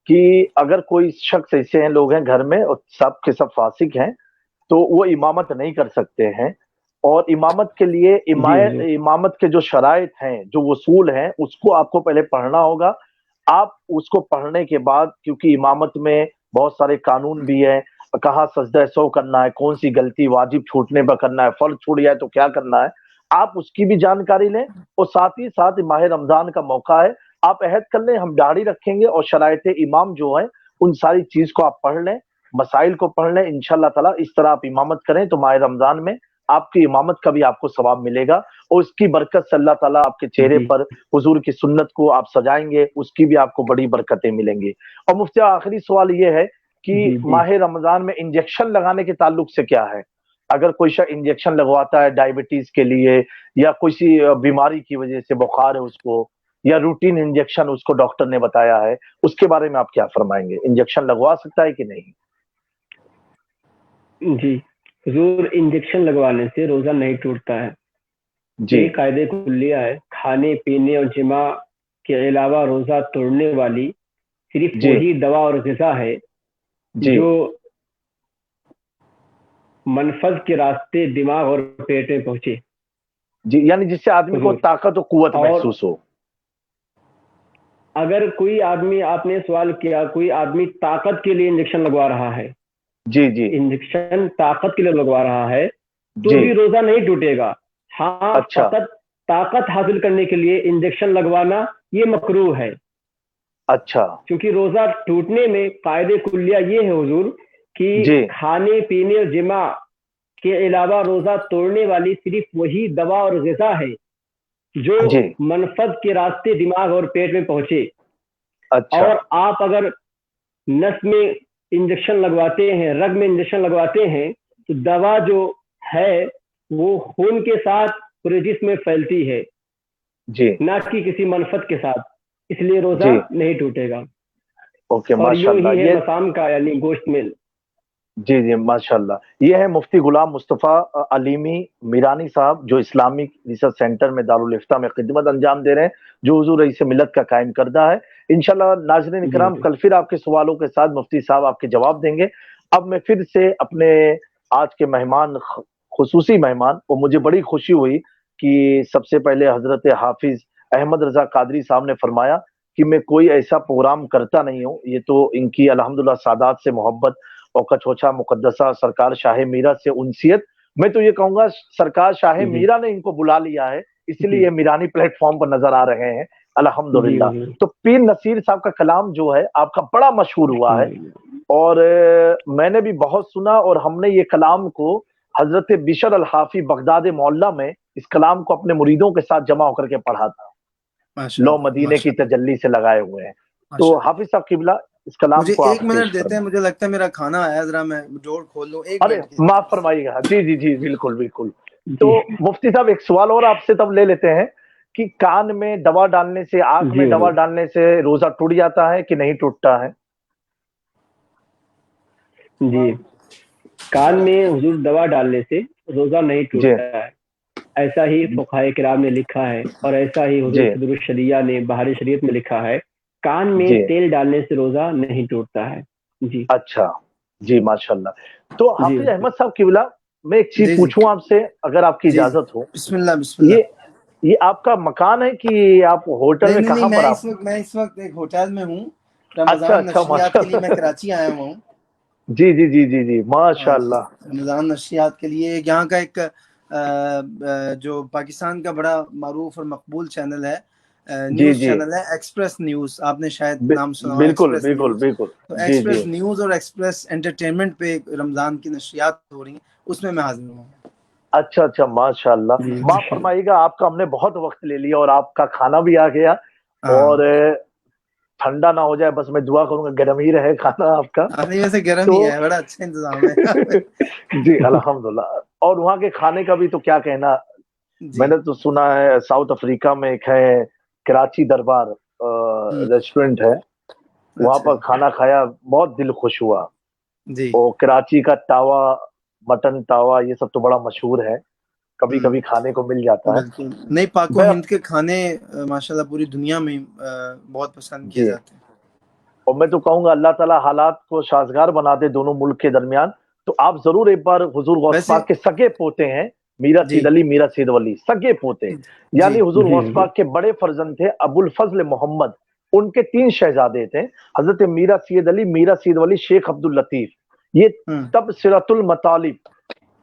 کہ اگر کوئی شخص ایسے ہیں لوگ ہیں گھر میں اور سب کے سب فاسق ہیں تو وہ امامت نہیں کر سکتے ہیں، اور امامت کے لیے جی حضور. امامت کے جو شرائط ہیں، جو اصول ہیں، اس کو آپ کو پہلے پڑھنا ہوگا. آپ اس کو پڑھنے کے بعد، کیونکہ امامت میں بہت سارے قانون بھی ہیں، کہاں سجدہ سہو کرنا ہے، کون سی غلطی واجب چھوٹنے پر کرنا ہے، فرض چھوٹ جائے تو کیا کرنا ہے، آپ اس کی بھی جانکاری لیں. اور ساتھ ہی ساتھ ماہ رمضان کا موقع ہے، آپ عہد کر لیں ہم داڑھی رکھیں گے، اور شرائط امام جو ہیں ان ساری چیز کو آپ پڑھ لیں، مسائل کو پڑھ لیں. انشاءاللہ تعالیٰ اس طرح آپ امامت کریں تو ماہ رمضان میں آپ کی امامت کا بھی آپ کو ثواب ملے گا، اور اس کی برکت سے اللہ تعالیٰ آپ کے چہرے جی پر حضور کی سنت کو آپ سجائیں گے، اس کی بھی آپ کو بڑی برکتیں ملیں گی. اور مفتی آخری سوال یہ ہے کہ جی جی ماہ رمضان میں انجیکشن لگانے کے تعلق سے کیا ہے؟ اگر کوئی شخص انجیکشن لگواتا ہے ڈائبٹیز کے لیے یا کسی بیماری کی وجہ سے بخار ہے اس کو، یا روٹین انجیکشن اس کو ڈاکٹر نے بتایا ہے، اس کے بارے میں آپ کیا فرمائیں گے؟ انجیکشن لگوا سکتا ہے کہ نہیں؟ جی حضور انجیکشن لگوانے سے روزہ نہیں ٹوٹتا ہے. جی یہ قاعدے کلیہ ہے. کھانے پینے اور جماع کے علاوہ روزہ توڑنے والی صرف جی وہی دوا اور غذا ہے جی جو منفذ کے راستے دماغ اور پیٹ میں پہنچے. جی یعنی جس سے آدمی کو حضور. طاقت و قوت اور محسوس ہو. اگر کوئی آدمی، آپ نے سوال کیا، کوئی آدمی طاقت کے لیے انجیکشن لگوا رہا ہے، جی جی انجیکشن طاقت کے لیے لگوا رہا ہے تو جی. بھی روزہ نہیں ٹوٹے گا. ہاں اچھا فقط طاقت حاصل کرنے کے لیے انجیکشن لگوانا یہ مکروہ ہے، اچھا کیونکہ روزہ ٹوٹنے میں قاعدے کلیہ یہ ہے حضور کہ جی کھانے پینے اور جماع کے علاوہ روزہ توڑنے والی صرف وہی دوا اور غذا ہے جو جی منفذ کے راستے دماغ اور پیٹ میں پہنچے. اچھا اور آپ اگر نس میں انجیکشن لگواتے ہیں، رگ میں انجیکشن لگواتے ہیں تو دوا جو ہے وہ خون کے ساتھ پورے جسم میں پھیلتی ہے، جی نہ کہ کسی منفذ کے ساتھ، اس لیے روزہ جی نہیں ٹوٹے گا. اوکے اور ماشاء یوں ہی اللہ. ہے یہ مسام کا یعنی گوشت میں. جی جی ماشاء اللہ. یہ ہے مفتی غلام مصطفیٰ علیمی میرانی صاحب جو اسلامک ریسرچ سینٹر میں دارالافتاء میں خدمت انجام دے رہے ہیں، جو حضور رئیس ملت کا قائم کردہ ہے. انشاءاللہ ناظرین جی کرام جی کل پھر آپ کے سوالوں کے ساتھ مفتی صاحب آپ کے جواب دیں گے. اب میں پھر سے اپنے آج کے مہمان، خصوصی مہمان، اور مجھے بڑی خوشی ہوئی کہ سب سے پہلے حضرت حافظ احمد رضا قادری صاحب نے فرمایا کہ میں کوئی ایسا پروگرام کرتا نہیں ہوں، یہ تو ان کی الحمدللہ سادات سے محبت اور کچھوچا مقدسہ سرکار شاہ میرا سے انسیت. میں تو یہ کہوں گا سرکار شاہ جی میرا نے ان کو بلا لیا ہے، اس لیے جی یہ میرانی پلیٹ فارم پر نظر آ رہے ہیں جی الحمدللہ. حضور تو پیر نصیر صاحب کا کلام جو ہے آپ کا بڑا مشہور ہوا ہے، الحمدللہ. اور میں نے بھی بہت سنا، اور ہم نے یہ کلام کو حضرت بشر الحافی بغداد معلیٰ میں اس کلام کو اپنے مریدوں کے ساتھ جمع ہو کر کے پڑھا تھا، ماشاء لو اللہ مدینے کی تجلی سے لگائے ہوئے ہیں. تو ماشاء اللہ. حافظ صاحب قبلہ اس کلام مجھے کو ایک آپ منٹ پیش دیتے ہیں، فرمائیں. مجھے لگتا ہے میرا کھانا آیا، ذرا میں ڈور کھول لوں، ایک ارے منٹ کی. معاف فرمائیے گا. جی جی جی بالکل بالکل. تو جی مفتی صاحب ایک سوال اور آپ سے تب لے لیتے ہیں کہ کان میں دوا ڈالنے سے، آنکھ میں جی دوا حضور ڈالنے سے روزہ ٹوٹ جاتا ہے کہ نہیں ٹوٹتا ہے؟ جی. کان میں حضور دوا ڈالنے سے روزہ نہیں جی ٹوٹتا ہے، ایسا ہی فقہائے کرام نے لکھا ہے، اور ایسا ہی حضور جی صدر الشریعہ نے بہار شریعت میں لکھا ہے. کان میں جی. تیل ڈالنے سے روزہ نہیں ٹوٹتا ہے. جی اچھا جی ماشاء اللہ. تو جی حافظ احمد صاحب قبلہ میں ایک چیز جی جی پوچھوں آپ سے اگر آپ کی جی جی اجازت ہو. بسم اللہ بسم اللہ. یہ یہ آپ کا مکان ہے کہ آپ ہوٹل نہیں میں، نہیں نہیں، کہاں پر آپ؟ میں اس وقت ایک ہوٹل میں ہوں، اچھا رمضان اچھا نشریات ماشاء کے لیے میں اللہ. کراچی آیا ہوا ہوں. جی جی جی جی جی ماشاء اور اللہ. رمضان نشریات کے لیے یہاں کا ایک جو پاکستان کا بڑا معروف اور مقبول چینل ہے، جی نیوز جی چینل ہے ایکسپریس نیوز، آپ نے شاید نام سنا ہو بالکل ایکسپریس بالکل نیوز. بالکل. تو جی جی. ایکسپریس نیوز اور ایکسپریس انٹرٹینمنٹ پہ رمضان کی نشریات ہو رہی ہیں، اس میں حاضر ہوں. اچھا اچھا ماشاء اللہ. جی معاف ماشاء اللہ. فرمائیے گا، آپ کا ہم نے بہت وقت لے لیا اور آپ کا کھانا بھی آ گیا، ہاں اور ٹھنڈا نہ ہو جائے، بس میں دعا کروں گا گرم ہی رہے کھانا آپ کا. نہیں، ویسے گرم تو ہی ہے، بڑا اچھا انتظام ہے یہاں پہ. جی الحمدللہ. اور وہاں کے کھانے کا بھی تو کیا کہنا. میں جی. نے تو سنا ہے ساؤتھ افریقہ میں ایک ہے کراچی دربار ریسٹورنٹ ہے، وہاں اچھا پر کھانا کھایا، بہت دل خوش ہوا. جی اور کراچی کا تاوا، مٹن تاوا، یہ سب تو بڑا مشہور ہے، کبھی کبھی کھانے کو مل جاتا ہے. بالکل. نہیں، پاک و میں ہند کے کھانے ماشاءاللہ پوری دنیا میں بہت پسند کیے جی، جاتے ہیں. اور میں تو کہوں گا اللہ تعالیٰ حالات کو سازگار بنا دے دونوں ملک کے درمیان. تو آپ ضرور ایک بار حضور غوث ویسے پاک کے سگے پوتے ہیں میرا جی سید علی، میرا سید ولی، سگے پوتے، جی یعنی حضور جی غوث پاک کے بڑے فرزند تھے ابو الفضل محمد. ان کے 3 شہزادے تھے، حضرت میرا سید علی، میرا سید ولی، شیخ عبد اللطیف. یہ تبصرۃ المطالب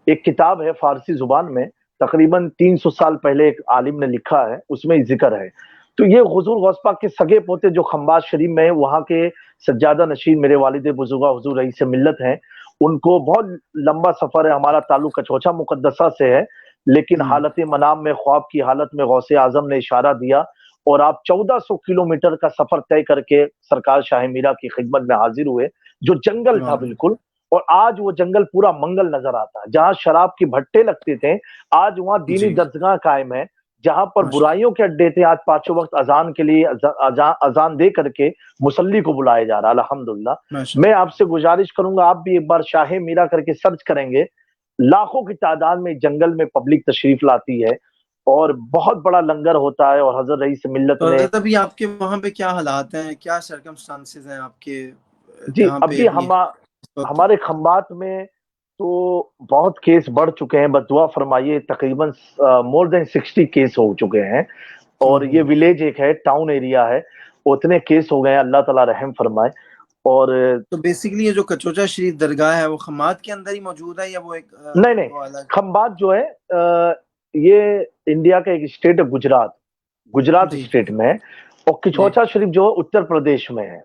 ایک کتاب ہے فارسی زبان میں، تقریباً 300 سال پہلے ایک عالم نے لکھا ہے، اس میں ذکر ہے. تو یہ حضور غوث پاک کے سگے پوتے جو خنباز شریف میں وہاں کے سجادہ نشین میرے والد بزرگا حضور رئیس ملت ہیں. ان کو بہت لمبا سفر ہے، ہمارا تعلق کچھوچا مقدسہ سے ہے، لیکن حالت منام میں، خواب کی حالت میں غوث اعظم نے اشارہ دیا اور آپ 1400 کلومیٹر کا سفر طے کر کے سرکار شاہ میرا کی خدمت میں حاضر ہوئے، جو جنگل تھا بالکل. اور آج وہ جنگل پورا منگل نظر آتا ہے، جہاں شراب کی بھٹے لگتے تھے آج وہاں دینی جی درسگاہ قائم ہے. جہاں پر ماشاء برائیوں کے اڈے تھے آج 5 وقت اذان کے لیے اذان دے کر کے مصلی کو بلایا جا رہا ہے الحمدللہ. ماشاء میں آپ سے گزارش کروں گا آپ بھی ایک بار شاہ میرا کر کے سرچ کریں گے، لاکھوں کی تعداد میں جنگل میں پبلک تشریف لاتی ہے اور بہت بڑا لنگر ہوتا ہے. اور حضرت رئیس ملت تو نے حضرت ابھی آپ کے وہاں پہ کیا حالات ہیں، کیا سرکمسٹانسز ہیں آپ کے جی جہاں پہ ابھی ابھی اس وقت؟ ہمارے کھمبات میں تو بہت کیس بڑھ چکے ہیں، بس دعا فرمائیے، تقریباً مور دین 60 کیس ہو چکے ہیں. اور یہ ولیج ایک ہے، ٹاؤن ایریا ہے، اتنے کیس ہو گئے ہیں، اللہ تعالیٰ رحم فرمائے. اور تو بیسیکلی یہ جو کچوچا شریف درگاہ ہے وہ خمات کے اندر ہی موجود ہے یا وہ ایک نہیں نہیں، وہ الگ؟ کھمبات جو ہے یہ انڈیا کا ایک اسٹیٹ ہے، گجرات جی اسٹیٹ میں ہے، اور جی کچھوچا شریف جو ہے اتر پردیش میں ہے.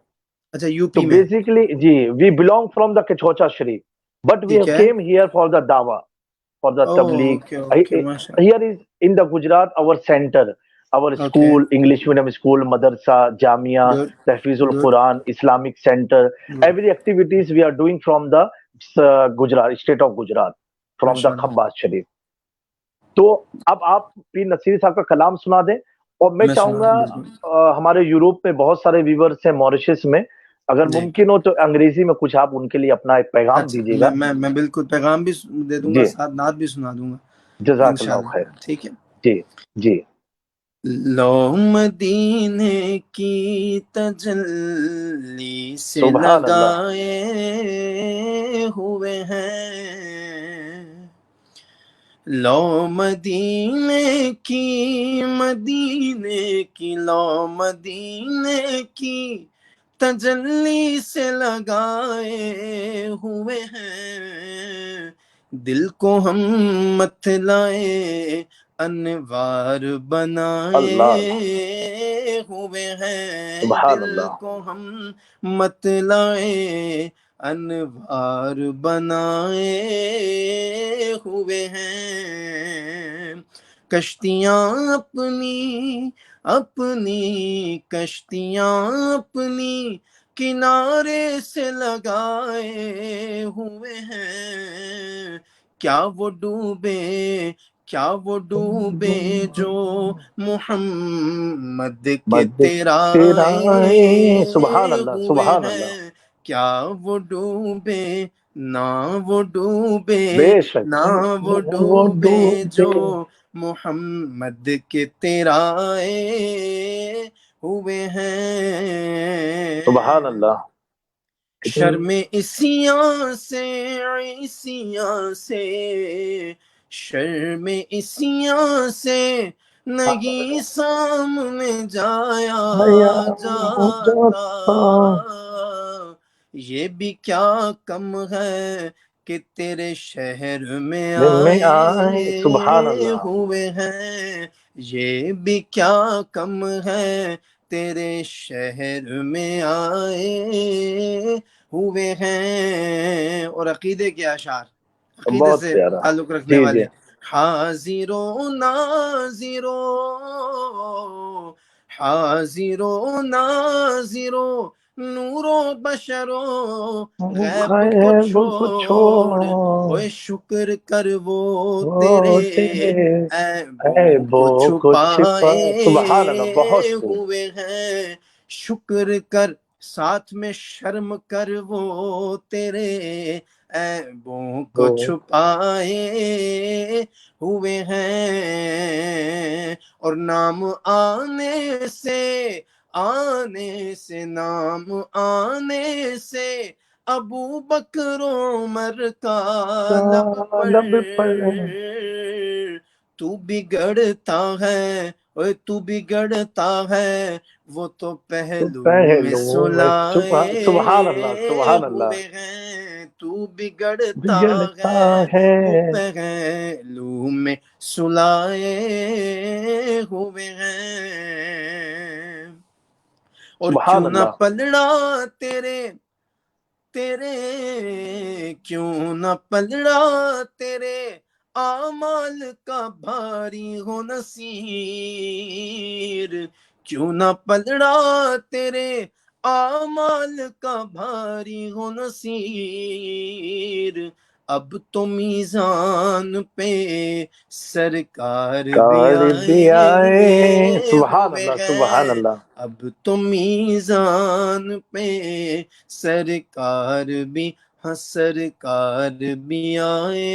اچھا، یو تو پی میں. Basically ji we belong from the Kichhocha Sharif but we have ٹھیک ہے. کیم ہیئر فار دا دعویٰ for the tabligh. Okay okay ماشاء Here is in the Gujarat our center, our Allah. Okay school, English medium school, madrasa, jamia, good tahfizul good Quran, Islamic center. Good Every activities we are doing from the Gujarat, state of Gujarat, from the ماشاء اللہ. Khambaz Sharif. تو اب آپ پیر نصیر صاحب کا کلام سنا دیں. اور میں میں چاہوں سنا گا بالکل. ہمارے یوروپ میں بہت سارے ویورز ہیں، موریشس میں، اگر جی ممکن ہو تو انگریزی میں کچھ آپ ان کے لیے اپنا ایک پیغام اچھا، دیجیے گا. میں بالکل پیغام بھی دے دوں گا، جی ساتھ نعت بھی سنا دوں گا جزاک اللہ خیر. انشاءاللہ. ٹھیک ہے. جی جی لو مدینے کی تجلی سے سبحان اللہ. لگائے ہوئے ہیں، لو مدینے کی لو مدینے کی تجلی سے لگائے ہوئے ہیں، دل کو ہم متلائے انوار بنائے ہوئے ہیں، سبحان دل اللہ، کو ہم متلائے انوار بنائے ہوئے ہیں، کشتیاں اپنی کشتیاں اپنی کنارے سے لگائے ہوئے ہیں، کیا وہ ڈوبے جو محمد کے مد تیرا سبحان تیرائے اللہ، ہوئے سبحان اللہ، ہیں، کیا وہ ڈوبے نہ وہ ڈوبے بے شک نہ وہ وہ ڈوبے ڈوبے، جو محمد کے تیرائے ہوئے ہیں، سبحان اللہ، شرم عیسیاں سے شرم عیسیاں سے نہیں سامنے جایا جاتا، یہ بھی کیا کم ہے کہ تیرے شہر میں میں آئے سبحان آئے اللہ، ہوئے ہیں، یہ بھی کیا کم ہے تیرے شہر میں آئے ہوئے ہیں۔ اور عقیدے کے اشعار، عقیدے بہت سے پیارا، تعلق رکھنے جی جی، والے، حاضر و ناظر حاضر و ناظر و نور و بشر و غیب کو غیب کو چھوڑ، چھوڑ اوے شکر کر وہ وہ تیرے تیرے عیبوں کو عیبوں کو چھپا، چھپائے سبحان اللہ، بہت خوب، ہوئے ہیں، شکر کر ساتھ میں شرم کر وہ تیرے عیبوں کو وہ چھپائے ہوئے ہیں، اور نام نام آنے سے ابو بکر و عمر کا لب پر لب پر تو بگڑتا ہے وہ تو پہلو میں پہلو میں چھپا، سلائے سبحان اللہ، سبحان اللہ، ہوئے ہیں، تو بگڑتا بگڑتا ہے ہے وہ پہلو میں سلائے ہوئے ہیں، اور سبحان کیوں نہ اللہ، پلڑا تیرے اعمال کا بھاری ہو نصیر، کیوں نہ پلڑا تیرے اعمال کا بھاری ہو نصیر، اب تو میزان پہ سرکار بھی کار بھی آئے آئے سبحان ہوئے اللہ، سبحان ہیں، اللہ، اب تو میزان پہ سرکار بھی سرکار بھی آئے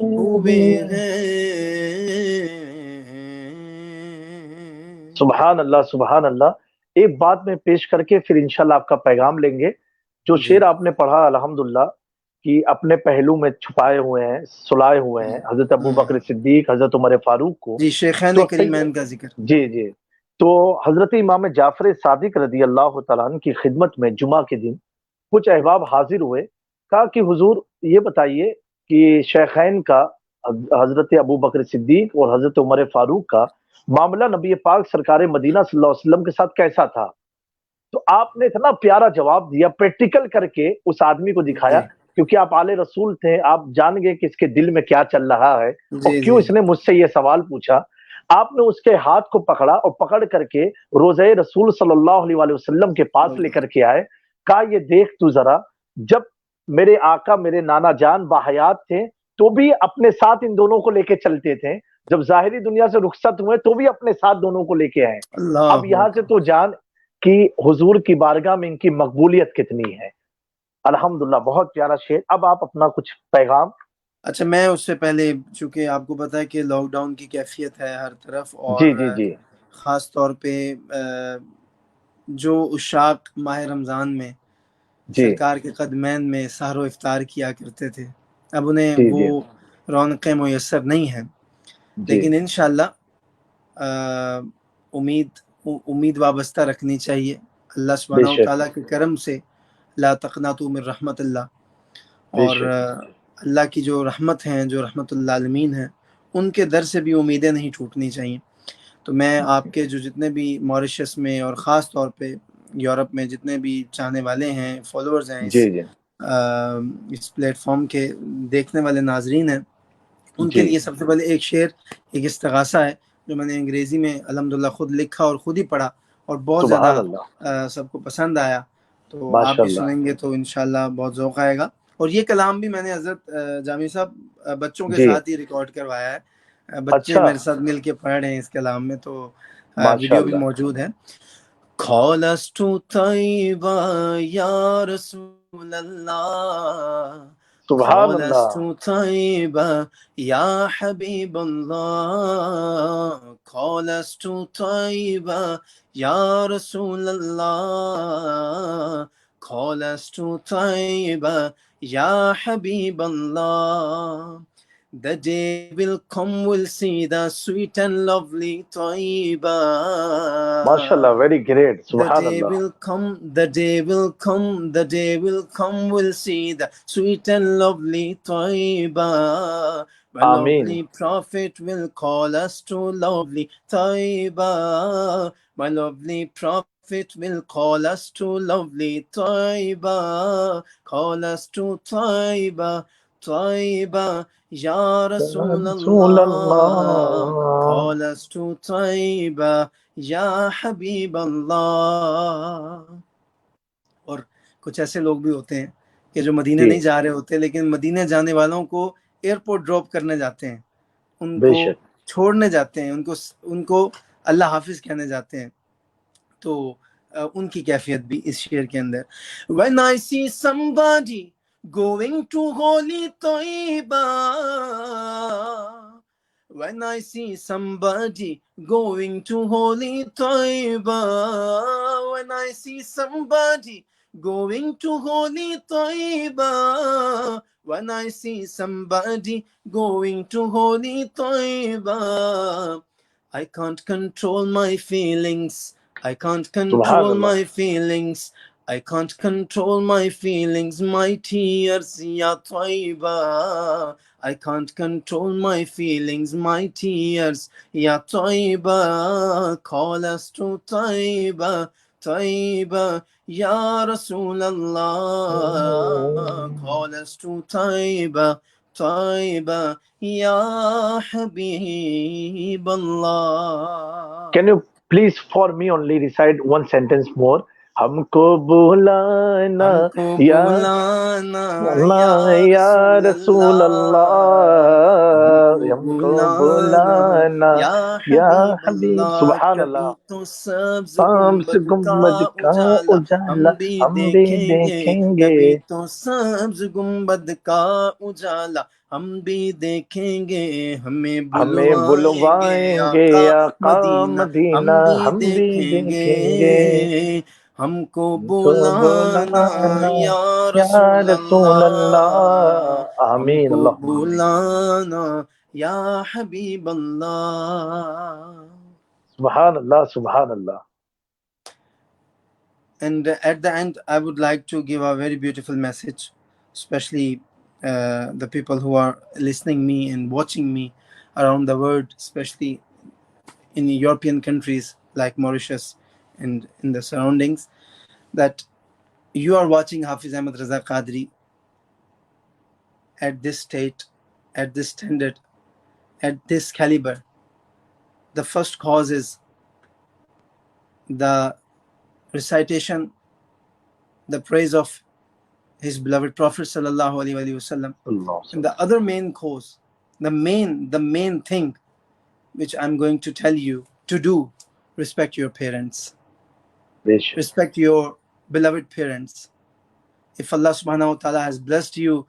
ہوئے ہیں۔ سبحان اللہ، سبحان اللہ۔ ایک بات میں پیش کر کے پھر انشاءاللہ آپ کا پیغام لیں گے۔ جو جی شعر آپ نے پڑھا الحمدللہ کہ اپنے پہلو میں چھپائے ہوئے ہیں، سلائے ہوئے ہیں حضرت ابو بکر صدیق، حضرت عمر فاروق کو، جی شیخین تو کریمین کا ذکر، جی جی، تو حضرت امام جعفر صادق رضی اللہ تعالیٰ عنہ کی خدمت میں جمعہ کے دن کچھ احباب حاضر ہوئے، کہا کہ حضور یہ بتائیے کہ شیخین کا حضرت ابو بکر صدیق اور حضرت عمر فاروق کا معاملہ نبی پاک سرکار مدینہ صلی اللہ علیہ وسلم کے ساتھ کیسا تھا؟ تو آپ نے اتنا پیارا جواب دیا، پریکٹیکل کر کے اس آدمی کو دکھایا، جی کیونکہ آپ آل رسول تھے، آپ جان گئے کہ اس کے دل میں کیا چل رہا ہے اور جی کیوں جی اس نے مجھ سے یہ سوال پوچھا۔ آپ نے اس کے ہاتھ کو پکڑا اور پکڑ کر کے روضہ رسول صلی اللہ علیہ وآلہ وسلم کے پاس لے کر کے آئے، کہا یہ دیکھ تو ذرا، جب میرے آقا میرے نانا جان باحیات تھے تو بھی اپنے ساتھ ان دونوں کو لے کے چلتے تھے، جب ظاہری دنیا سے رخصت ہوئے تو بھی اپنے ساتھ دونوں کو لے کے آئے۔ اب اللہ یہاں سے تو جان کہ حضور کی بارگاہ میں ان کی مقبولیت کتنی ہے۔ الحمدللہ، بہت پیارا شعر۔ اب آپ اپنا کچھ پیغام۔ اچھا، میں اس سے پہلے، چونکہ آپ کو پتا ہے کہ لاک ڈاؤن کی کیفیت ہے ہر طرف، اور جی جی جی خاص طور پہ جو عشاق ماہ رمضان میں جی سرکار کے قدمین میں سحر و افطار کیا کرتے تھے، اب انہیں جی وہ جی رونقیں میسر نہیں ہیں، جی لیکن انشاءاللہ امید وابستہ رکھنی چاہیے اللہ بے سبحانہ و شک تعالیٰ کے کرم سے، لا تقنطوا من رحمت اللہ، بے اور شک اللہ کی جو رحمت ہیں، جو رحمت اللہ عالمین ہیں، ان کے در سے بھی امیدیں نہیں ٹوٹنی چاہیے۔ تو میں آپ کے جو جتنے بھی موریشس میں اور خاص طور پہ یورپ میں جتنے بھی چاہنے والے ہیں، فالوورز ہیں، جی جی اس پلیٹ فارم کے دیکھنے والے ناظرین ہیں، ان کے جی لیے سب سے پہلے ایک شعر، ایک استغاثہ ہے جو میں نے انگریزی میں الحمدللہ خود لکھا اور خود ہی پڑھا، اور بہت سبحان زیادہ اللہ سب کو پسند آیا، تو آپ ماشاء بھی اللہ سنیں گے تو انشاءاللہ بہت ذوق آئے گا۔ اور یہ کلام بھی میں نے حضرت جامی صاحب بچوں کے جی ساتھ ہی ریکارڈ کروایا ہے، بچے اچھا میرے ساتھ مل کے پڑھ رہے ہیں اس کلام میں، تو ماشاء ویڈیو بھی اللہ موجود ہے۔ خالص طیبہ یا رسول اللہ، سبحان خالص اللہ طیبہ یا حبیب اللہ، خالص طیبہ یا رسول اللہ، خالص طیبہ یا حبیب اللہ. The day will come, we'll see the sweet and lovely Taiba. ماشاء اللہ ویری گریٹ The سبحان day Allah will come, the day will come, the day will come, we'll see the sweet and lovely Taiba. My آمین lovely Prophet will call us to lovely Taiba. My lovely Prophet will call us to lovely Taiba. Call us to Taiba, Taiba, Ya Rasul رسول Allah. Allah Call us to Taiba, یا حبیب اللہ. اور کچھ ایسے لوگ بھی ہوتے ہیں کہ جو مدینہ جی نہیں جا رہے ہوتے، لیکن مدینہ جانے والوں کو ایئرپورٹ ڈراپ کرنے جاتے ہیں، ان بے کو شک چھوڑنے جاتے ہیں، ان کو اللہ حافظ کہنے جاتے ہیں، تو ان کی کیفیت بھی اس شعر کے اندر. When I see somebody going to holy Taiba, when I see somebody going to holy Taiba, when I see somebody going to holy Taiba, when I see somebody going to holy Taiba, I can't control my feelings, I can't سبحان control Allah my feelings, I can't control my feelings, my tears, ya Taiba. I can't control my feelings, my tears, ya Taiba. Call us to Taiba, Taiba, ya Rasul Allah. Call us to Taiba, Taiba, ya Habib Allah. Can you please for me only recite one sentence more? ہم کو بلانا ہم کو یا بلانا اللہ یا یا رسول رسول اللہ، ہم کو اللہ ہم کو بلانا بلانا یا یا حبیب حبیب اللہ. سبحان کبھی اللہ تو سبز شمس گنبد کا گنبد کا اجالا اجالا ہم بھی ہم بھی دیکھیں گے، دیکھیں گے کبھی تو سبز گنبد کا اجالا ہم بھی دیکھیں گے، ہمیں ہمیں بلوائیں گے بلوائیں گے آقا آقا مدینہ، ہم مدینہ بھی ہم بھی دیکھیں دیکھیں گے گے، ہم کو ہم کو بلانا بلانا یا یا رسول رسول اللہ، اللہ ہم آمین کو اللہم آمین بلانا یا حبیب اللہ. سبحان اللہ سبحان اللہ And at the end, I would like to give a very beautiful message, especially the people who are listening me and watching me around the world, especially in European countries like Mauritius and in the surroundings, that you are watching Hafiz Ahmad Raza Qadri at this state, at this standard, at this caliber. The first cause is the recitation, the praise of his beloved Prophet sallallahu alaihi wasallam. Allah And the other main cause, the main thing which I'm going to tell you to do, respect your parents, بے شک respect your beloved parents. If Allah subhanahu wa ta'ala has blessed you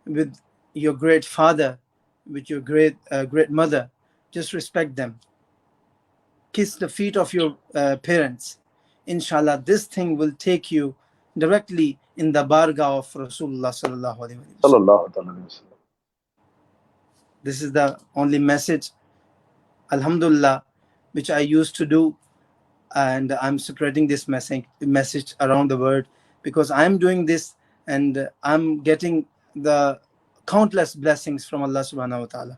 with your great father, with your great mother, just respect them. Kiss the feet of your parents. Inshallah, this thing will take you directly in the bargah of Rasulullah sallallahu alaihi صلی wasallam. اللہ تعالیٰ علیہ وسلم This is the only message, alhamdulillah, which I used to do, and I'm spreading this message around the world, because I'm doing this and I'm getting the countless blessings from Allah subhanahu wa ta'ala.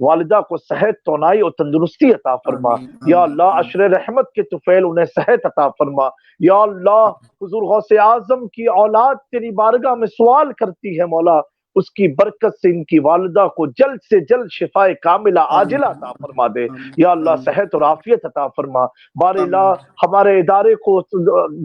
والدہ کو صحت توانائی اور تندرستی عطا فرما یا اللہ عشر رحمت کے طفیل انہیں صحت عطا فرما یا اللہ حضور غوث اعظم کی اولاد تیری بارگاہ میں سوال کرتی ہے مولا اس کی برکت سے ان کی والدہ کو جلد سے جلد شفائے کاملہ عاجلہ عطا فرما دے یا اللہ صحت اور عافیت عطا فرما بار الہ ہمارے ادارے کو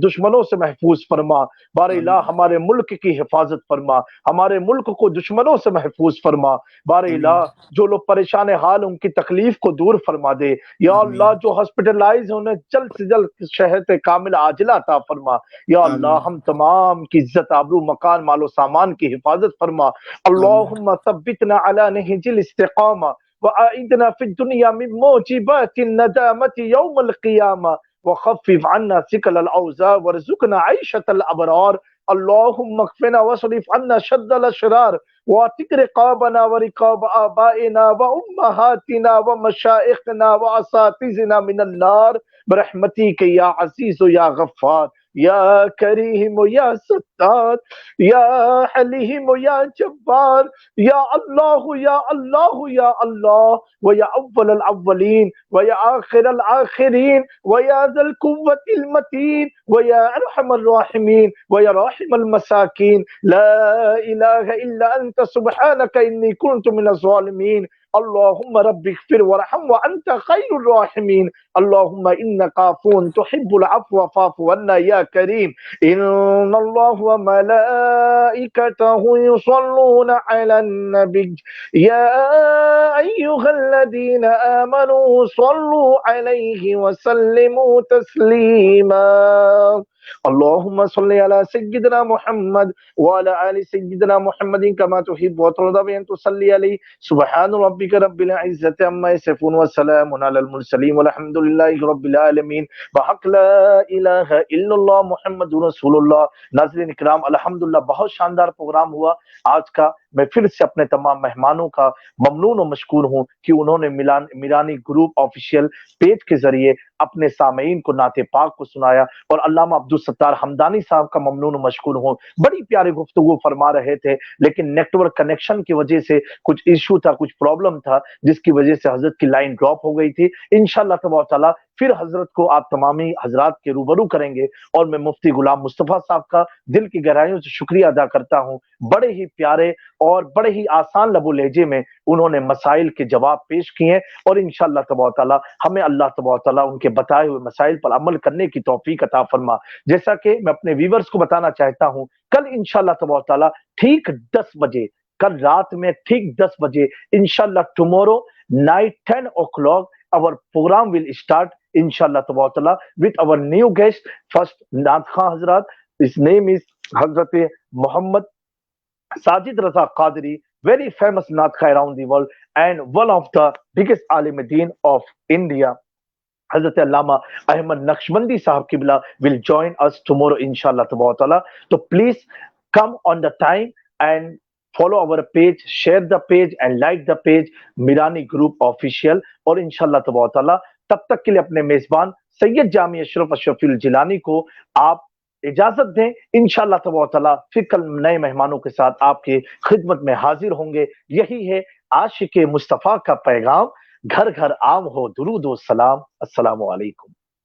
دشمنوں سے محفوظ فرما بار الہ ہمارے ملک کی حفاظت فرما ہمارے ملک کو دشمنوں سے محفوظ فرما بار الہ جو لوگ پریشان حال ان کی تکلیف کو دور فرما دے یا اللہ جو ہاسپٹلائز انہیں جلد سے جلد صحت کاملہ عاجلہ عطا فرما یا اللہ ہم تمام کی عزت آبرو مکان مال و سامان کی حفاظت فرما اللہم ثبتنا علی نہج الاستقامہ وآئدنا فی الدنیا من موجبات الندامت یوم القیامہ وخفف عنا ثقل الاوزار ورزقنا عیشة الابرار اللہم اکفنا وصرف عنا شد الاشرار واعتق رقابنا ورقاب آبائنا وامہاتنا ومشائخنا واساتذنا من النار برحمتک یا عزیز یا غفار یا کریم یا ستار یا حلیم یا جبار یا اللہ یا اللہ یا اللہ ویا اول الاولین ویا آخر الاخرین ویا ذا القوة المتین ویا ارحم الراحمین ویا راحم المساکین لا الہ الا انت سبحانک انی کنت من الظالمین اللہم رب اغفر ورحم وانت خیر الراحمین اللہم انک عفو تحب العفو فاعف عنا یا کریم ان اللہ وملائکتہ یصلون علی النبی یا ایہا الذین آمنوا صلوا علیہ وسلموا تسلیما اللهم صل على سيدنا محمد وعلى آل سيدنا محمد كما تحب وترضى بأن تصلي عليه سبحان ربك رب العزة عما يصفون وسلام على المرسلين والحمد لله رب العالمين بحق لا الہ الا اللہ محمد رسول اللہ. ناظرین اکرام الحمدللہ بہت شاندار پروگرام ہوا آج کا. میں پھر سے اپنے تمام مہمانوں کا ممنون و مشکور ہوں کہ انہوں نے میرانی گروپ آفیشیل پیج کے ذریعے اپنے سامعین کو نعت پاک کو سنایا اور علامہ عبدالستار حمدانی صاحب کا ممنون و مشکور ہوں. بڑی پیاری گفتگو فرما رہے تھے لیکن نیٹ ورک کنیکشن کی وجہ سے کچھ ایشو تھا, کچھ پرابلم تھا جس کی وجہ سے حضرت کی لائن ڈراپ ہو گئی تھی. انشاءاللہ تبارک تعالیٰ پھر حضرت کو آپ تمامی حضرات کے روبرو کریں گے اور میں مفتی غلام مصطفیٰ صاحب کا دل کی گہرائیوں سے شکریہ ادا کرتا ہوں. بڑے ہی پیارے اور بڑے ہی آسان لب و لہجے میں انہوں نے مسائل کے جواب پیش کیے اور انشاءاللہ تبارک تعالیٰ ہمیں اللہ تبارک تعالیٰ ان کے بتائے ہوئے مسائل پر عمل کرنے کی توفیق عطا فرما. جیسا کہ میں اپنے ویورز کو بتانا چاہتا ہوں کل انشاءاللہ تبارک تعالیٰ ٹھیک 10 بجے کل رات میں ٹھیک 10 بجے انشاءاللہ tomorrow night 10 o'clock our program will start inshallah ta'ala with our new guest. First Naat Khan Hazrat, his name is Hazrat Muhammad Sajid Raza Qadri, very famous Naat Khan around the world and one of the biggest alim deen of India. Hazrat Allama Ahmad Naqshbandi Sahab Qibla will join us tomorrow inshallah ta'ala. So please come on the time and follow our page, share the page and like the page Mirani group official. اور انشاءاللہ تبارک تعالیٰ تب تک کے لیے اپنے میزبان سید جامی اشرف اشرفی الجیلانی کو آپ اجازت دیں. انشاءاللہ تبارک تعالیٰ پھر کل نئے مہمانوں کے ساتھ آپ کی خدمت میں حاضر ہوں گے. یہی ہے عاشق مصطفیٰ کا پیغام. گھر گھر عام ہو درود و سلام. السلام علیکم.